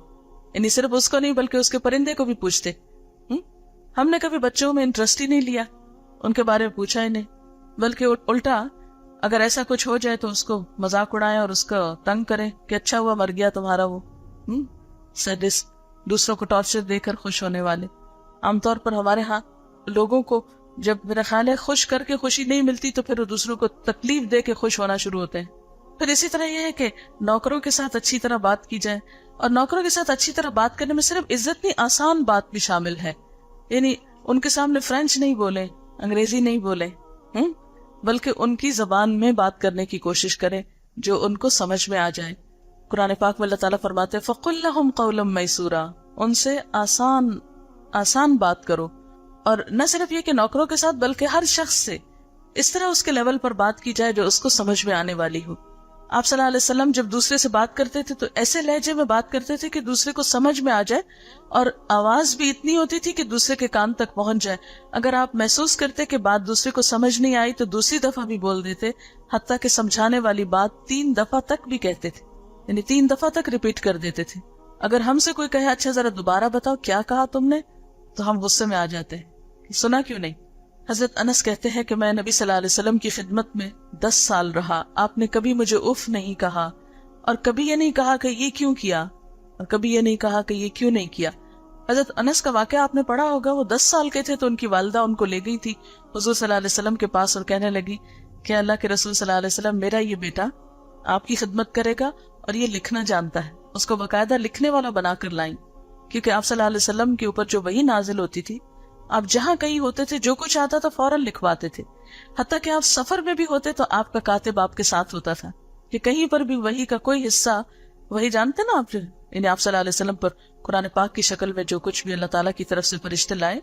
[SPEAKER 1] یعنی صرف اس کو نہیں بلکہ اس کے پرندے کو بھی پوچھتے. ہم نے کبھی بچوں میں انٹرسٹ ہی نہیں لیا, ان کے بارے میں پوچھا ہی نہیں, بلکہ الٹا اگر ایسا کچھ ہو جائے تو اس کو مذاق اڑائیں اور اس کو تنگ کریں کہ اچھا ہوا مر گیا تمہارا وہ سیڈسٹ, دوسروں کو ٹارچر دے کر خوش ہونے والے. عام طور پر ہمارے ہاں لوگوں کو جب میرا خیال ہے خوش کر کے خوشی نہیں ملتی تو پھر وہ دوسروں کو تکلیف دے کے خوش ہونا شروع ہوتے ہیں. پھر اسی طرح یہ ہے کہ نوکروں کے ساتھ اچھی طرح بات کی جائے, اور نوکروں کے ساتھ اچھی طرح بات کرنے میں صرف عزت نہیں, آسان بات بھی شامل ہے. یعنی ان کے سامنے فرینچ نہیں بولے, انگریزی نہیں بولے, بلکہ ان کی زبان میں بات کرنے کی کوشش کریں جو ان کو سمجھ میں آ جائے. قرآن پاک میں اللہ تعالیٰ فرماتے ہیں فَقُلْ لَهُمْ قَوْلًا مَيْسُورًا, ان سے آسان بات کرو. اور نہ صرف یہ کہ نوکروں کے ساتھ بلکہ ہر شخص سے اس طرح اس کے لیول پر بات کی جائے جو اس کو سمجھ میں آنے والی ہو. آپ صلی اللہ علیہ وسلم جب دوسرے سے بات کرتے تھے تو ایسے لہجے میں بات کرتے تھے کہ دوسرے کو سمجھ میں آ جائے, اور آواز بھی اتنی ہوتی تھی کہ دوسرے کے کان تک پہنچ جائے. اگر آپ محسوس کرتے کہ بات دوسرے کو سمجھ نہیں آئی تو دوسری دفعہ بھی بول دیتے, حتیٰ کہ سمجھانے والی بات 3 دفعہ تک بھی کہتے تھے, یعنی 3 دفعہ تک ریپیٹ کر دیتے تھے. اگر ہم سے کوئی کہے اچھا ذرا دوبارہ بتاؤ کیا کہا تم نے, تو ہم غصے میں آ جاتے ہیں, سنا کیوں نہیں. حضرت انس کہتے ہیں کہ میں نبی صلی اللہ علیہ وسلم کی خدمت میں 10 سال رہا, آپ نے کبھی مجھے اف نہیں کہا, اور کبھی یہ نہیں کہا کہ یہ کیوں کیا, اور کبھی یہ نہیں کہا کہ یہ کیوں نہیں کیا. حضرت انس کا واقعہ آپ نے پڑھا ہوگا, وہ 10 سال کے تھے تو ان کی والدہ ان کو لے گئی تھی حضور صلی اللہ علیہ وسلم کے پاس اور کہنے لگی کہ اللہ کے رسول صلی اللہ علیہ وسلم, میرا یہ بیٹا آپ کی خدمت کرے گا اور یہ لکھنا جانتا ہے. اس کو باقاعدہ لکھنے والا بنا کر لائیں, کیونکہ آپ صلی اللہ علیہ وسلم کے اوپر جو وحی نازل ہوتی تھی, آپ جہاں کہیں ہوتے تھے جو کچھ آتا تھا فوراً لکھواتے تھے. حتیٰ کہ آپ سفر میں بھی ہوتے تو آپ کا کاتب آپ کے ساتھ ہوتا تھا کہ کہیں پر بھی وحی کا کوئی حصہ, وہی جانتے نا آپ, یعنی آپ صلی اللہ علیہ وسلم پر قرآن پاک کی شکل میں جو کچھ بھی اللہ تعالیٰ کی طرف سے فرشتے لائے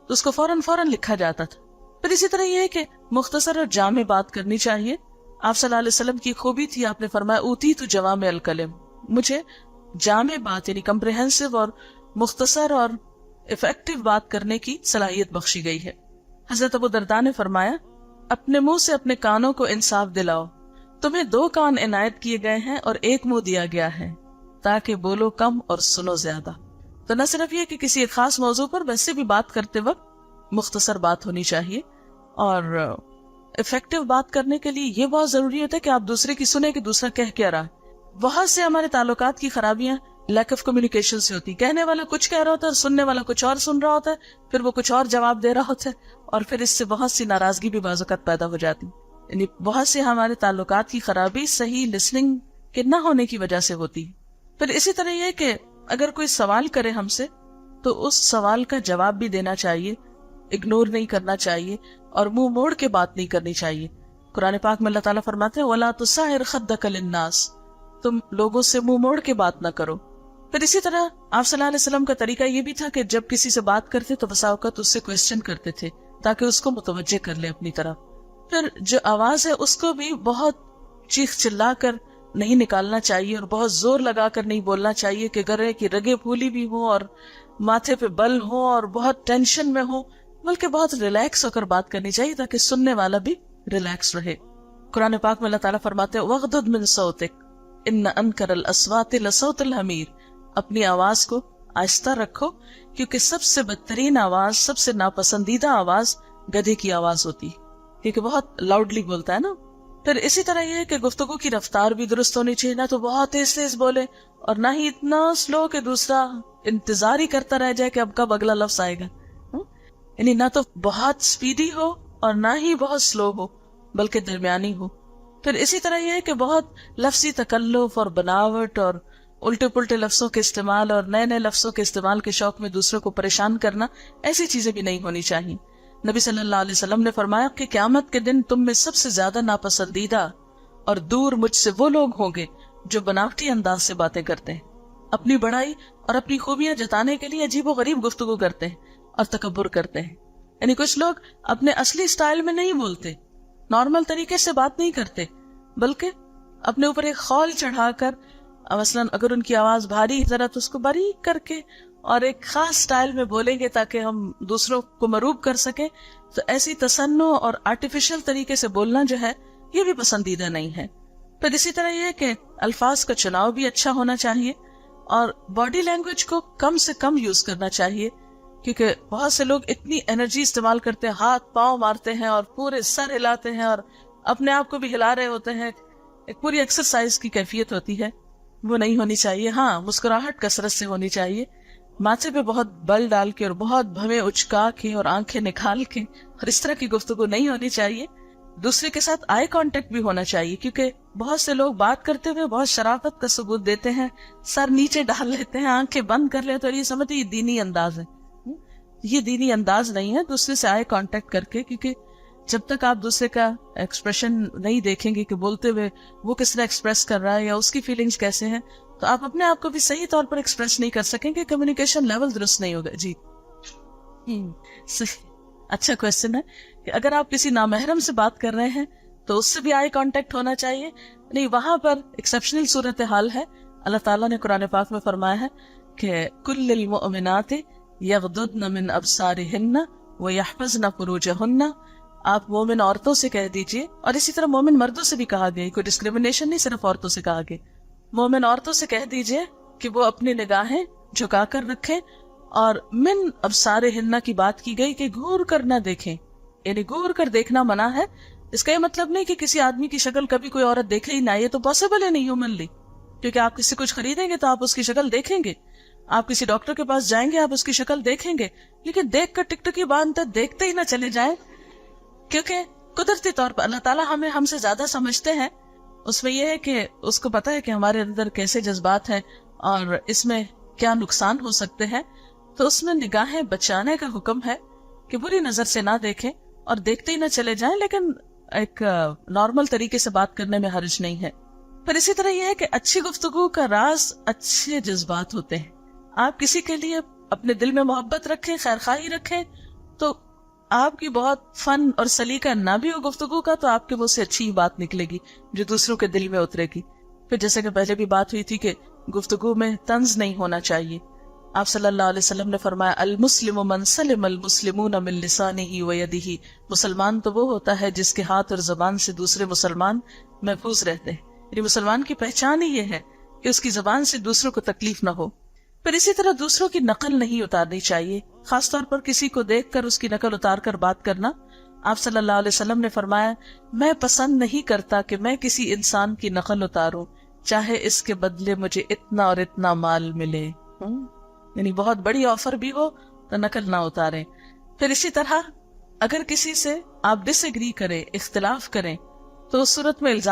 [SPEAKER 1] تو اس کو فوراً لکھا جاتا تھا. پھر اسی طرح یہ ہے کہ مختصر اور جامع بات کرنی چاہیے. آپ صلی اللہ علیہ وسلم کی خوبی تھی, آپ نے فرمایا اوتی تو جوامع الکلم, مجھے جامع بات یعنی کمپریہنسو اور مختصر اور افیکٹو بات کرنے کی صلاحیت بخشی گئی ہے. حضرت ابو درداء نے فرمایا اپنے منہ سے اپنے کانوں کو انصاف دلاؤ, تمہیں 2 کان عنایت کیے گئے ہیں اور 1 منہ دیا گیا ہے تاکہ بولو کم اور سنو زیادہ. تو نہ صرف یہ کہ کسی ایک خاص موضوع پر ویسے بھی بات کرتے وقت مختصر بات ہونی چاہیے, اور افیکٹو بات کرنے کے لیے یہ بہت ضروری ہوتا ہے کہ آپ دوسرے کی سنیں کہ دوسرا کہہ کیا رہا. بہت سے ہمارے تعلقات کی خرابیاں لیک آف کمیونیکیشن سے ہوتی. کہنے والا کچھ کہہ رہا ہوتا ہے, سننے والا کچھ اور سن رہا ہوتا ہے, پھر وہ کچھ اور جواب دے رہا ہوتا ہے, اور پھر اس سے بہت سی ناراضگی بھی بعض اوقات پیدا ہو جاتی. یعنی بہت سے ہمارے تعلقات کی خرابی صحیح لسننگ کے نہ ہونے کی وجہ سے ہوتی. پھر اسی طرح یہ کہ اگر کوئی سوال کرے ہم سے تو اس سوال کا جواب بھی دینا چاہیے, اگنور نہیں کرنا چاہیے, اور منہ موڑ کے بات نہیں کرنی چاہیے. قرآن پاک میں اللہ تعالیٰ فرماتے ہیں وَلَا تُسَعِّرْ خَدَّكَ لِلنَّاسِ, تم لوگوں سے منہ موڑ کے بات نہ کرو. پھر اسی طرح آپ صلی اللہ علیہ وسلم کا طریقہ یہ بھی تھا کہ جب کسی سے بات کرتے تو بسا اوقات اس سے کوسچن کرتے تھے تاکہ اس کو متوجہ کر لے اپنی طرف. پھر جو آواز ہے اس کو بھی بہت چیخ چلا کر نہیں نکالنا چاہیے, اور بہت زور لگا کر نہیں بولنا چاہیے کہ گرے کی رگیں پھولی بھی ہوں اور ماتھے پہ بل ہوں اور بہت ٹینشن میں ہوں, بلکہ بہت ریلیکس ہو کر بات کرنی چاہیے تاکہ سننے والا بھی ریلیکس رہے. قرآن پاک میں اللہ تعالیٰ فرماتے ہیں وَغْضُضْ مِن صَوْتِكَ إِنَّ أَنكَرَ الْأَصْوَاتِ لَصَوْتُ الْحَمِيرِ, اپنی آواز کو آہستہ رکھو کیونکہ سب سے بدترین آواز, سب سے ناپسندیدہ آواز گدھے کی آواز ہوتی, کیونکہ بہت لاؤڈلی بولتا ہے نا. پھر اسی طرح یہ ہے کہ گفتگو کی رفتار بھی درست ہونی چاہیے, نہ تو بہت تیز تیز بولے اور نہ ہی اتنا سلو کہ دوسرا انتظار ہی کرتا رہ جائے کہ اب کب اگلا لفظ آئے گا. یعنی نہ تو بہت سپیڈی ہو اور نہ ہی بہت سلو ہو, بلکہ درمیانی ہو. پھر اسی طرح یہ ہے کہ بہت لفظی تکلف اور بناوٹ اور الٹے پلٹے لفظوں کے استعمال اور نئے نئے لفظوں کے استعمال کے شوق میں دوسروں کو پریشان کرنا, ایسی چیزیں بھی نہیں ہونی چاہیے. نبی صلی اللہ علیہ وسلم نے فرمایا کہ قیامت کے دن تم میں سب سے زیادہ ناپسندیدہ اور دور مجھ سے وہ لوگ ہوں گے جو بناوٹی انداز سے باتیں کرتے ہیں, اپنی بڑائی اور اپنی خوبیاں جتانے کے لیے عجیب و غریب گفتگو کرتے ہیں اور تکبر کرتے ہیں. یعنی کچھ لوگ اپنے اصلی سٹائل میں نہیں بولتے, نارمل طریقے سے بات نہیں کرتے, بلکہ اپنے اوپر ایک خول چڑھا کر, مثلا اگر ان کی آواز بھاری ذرا تو اس کو باریک کر کے اور ایک خاص سٹائل میں بولیں گے تاکہ ہم دوسروں کو مروب کر سکیں. تو ایسی تصنع اور آرٹیفیشل طریقے سے بولنا جو ہے یہ بھی پسندیدہ نہیں ہے. پھر اسی طرح یہ ہے کہ الفاظ کا چناؤ بھی اچھا ہونا چاہیے. اور باڈی لینگویج کو کم سے کم یوز کرنا چاہیے، کیونکہ بہت سے لوگ اتنی انرجی استعمال کرتے ہیں، ہاتھ پاؤں مارتے ہیں اور پورے سر ہلاتے ہیں اور اپنے آپ کو بھی ہلا رہے ہوتے ہیں، ایک پوری ایکسرسائز کی کیفیت ہوتی ہے، وہ نہیں ہونی چاہیے. ہاں مسکراہٹ کثرت سے ہونی چاہیے، ماتھے پہ بہت بل ڈال کے اور بہت بھویں اچکا کے اور آنکھیں نکال کے اور اس طرح کی گفتگو نہیں ہونی چاہیے. دوسرے کے ساتھ آئی کانٹیکٹ بھی ہونا چاہیے، کیونکہ بہت سے لوگ بات کرتے ہوئے بہت شرافت کا ثبوت دیتے ہیں، سر نیچے ڈال لیتے ہیں، آنکھیں بند کر لیتے ہیں اور یہ سمجھتے یہ دینی انداز ہے. یہ دینی انداز نہیں ہے. دوسرے سے آئی کانٹیکٹ کر کے، کیونکہ جب تک آپ دوسرے کا ایکسپریشن نہیں دیکھیں گے کہ بولتے ہوئے وہ کس طرح ایکسپریس کر رہا ہے یا اس کی فیلنگز کیسے ہیں، تو آپ اپنے آپ کو بھی صحیح طور پر ایکسپریس نہیں کر سکیں گے، کمیونیکیشن لیول درست نہیں ہوگا. جی اچھا کوشچن ہے کہ اگر آپ کسی نامحرم سے بات کر رہے ہیں تو اس سے بھی آئی کانٹیکٹ ہونا چاہیے. نہیں، وہاں پر ایکسیپشنل صورتحال ہے. اللہ تعالیٰ نے قرآن پاک میں فرمایا ہے کہ کل المؤمنات یغضضن من ابصارہن ویحفظن فروجہن. آپ مومن عورتوں سے کہہ دیجئے، اور اسی طرح مومن مردوں سے بھی کہا گیا، کوئی ڈسکریمنیشن نہیں، صرف عورتوں سے کہا گیا. مومن عورتوں سے کہہ دیجئے کہ وہ اپنی نگاہیں جھکا کر رکھیں، اور من ابصارہن کی بات کی گئی کہ گھور کر نہ دیکھیں، یعنی گھور کر دیکھنا منع ہے. اس کا یہ مطلب نہیں کہ کسی آدمی کی شکل کبھی کوئی عورت دیکھے ہی نہ، یہ تو پاسبل ہے نہیں ہیومنلی، کیونکہ آپ کسی کچھ خریدیں گے تو آپ اس کی شکل دیکھیں گے، آپ کسی ڈاکٹر کے پاس جائیں گے آپ اس کی شکل دیکھیں گے، لیکن دیکھ کر ٹک ٹکی باندھتے دیکھتے ہی نہ چلے جائیں، کیونکہ قدرتی طور پر اللہ تعالیٰ ہم سے زیادہ سمجھتے ہیں. اس میں یہ ہے کہ اس کو پتا ہے کہ ہمارے اندر کیسے جذبات ہیں اور اس میں کیا نقصان ہو سکتے ہیں، تو اس میں نگاہیں بچانے کا حکم ہے کہ بری نظر سے نہ دیکھیں اور دیکھتے ہی نہ چلے جائیں، لیکن ایک نارمل طریقے سے بات کرنے میں حرج نہیں ہے. پھر اسی طرح یہ ہے کہ اچھی گفتگو کا راز اچھے جذبات ہوتے ہیں. آپ کسی کے لیے اپنے دل میں محبت رکھیں، خیرخواہی رکھیں، تو آپ کی بہت فن اور سلیقہ نہ بھی ہو گفتگو کا، تو آپ کے منہ سے اچھی ہی بات نکلے گی جو دوسروں کے دل میں اترے گی. پھر جیسے کہ پہلے بھی بات ہوئی تھی کہ گفتگو میں طنز نہیں ہونا چاہیے. آپ صلی اللہ علیہ وسلم نے فرمایا المسلم من سلم المسلمون من لسانہ ویدہ. مسلمان تو وہ ہوتا ہے جس کے ہاتھ اور زبان سے دوسرے مسلمان محفوظ رہتے ہیں. یعنی مسلمان کی پہچان ہی یہ ہے کہ اس کی زبان سے دوسروں کو تکلیف نہ ہو. پھر اسی طرح دوسروں کی نقل نہیں اتارنی چاہیے، خاص طور پر کسی کو دیکھ کر اس کی نقل اتار کر بات کرنا. آپ صلی اللہ علیہ وسلم نے فرمایا میں پسند نہیں کرتا کہ میں کسی انسان کی نقل اتاروں چاہے اس کے بدلے مجھے اتنا اور اتنا مال ملے. یعنی بہت بڑی آفر بھی ہو تو نقل نہ اتاریں. پھر اسی طرح اگر کسی سے آپ ڈس ایگری کریں، اختلاف کریں، تو اس صورت میں الزام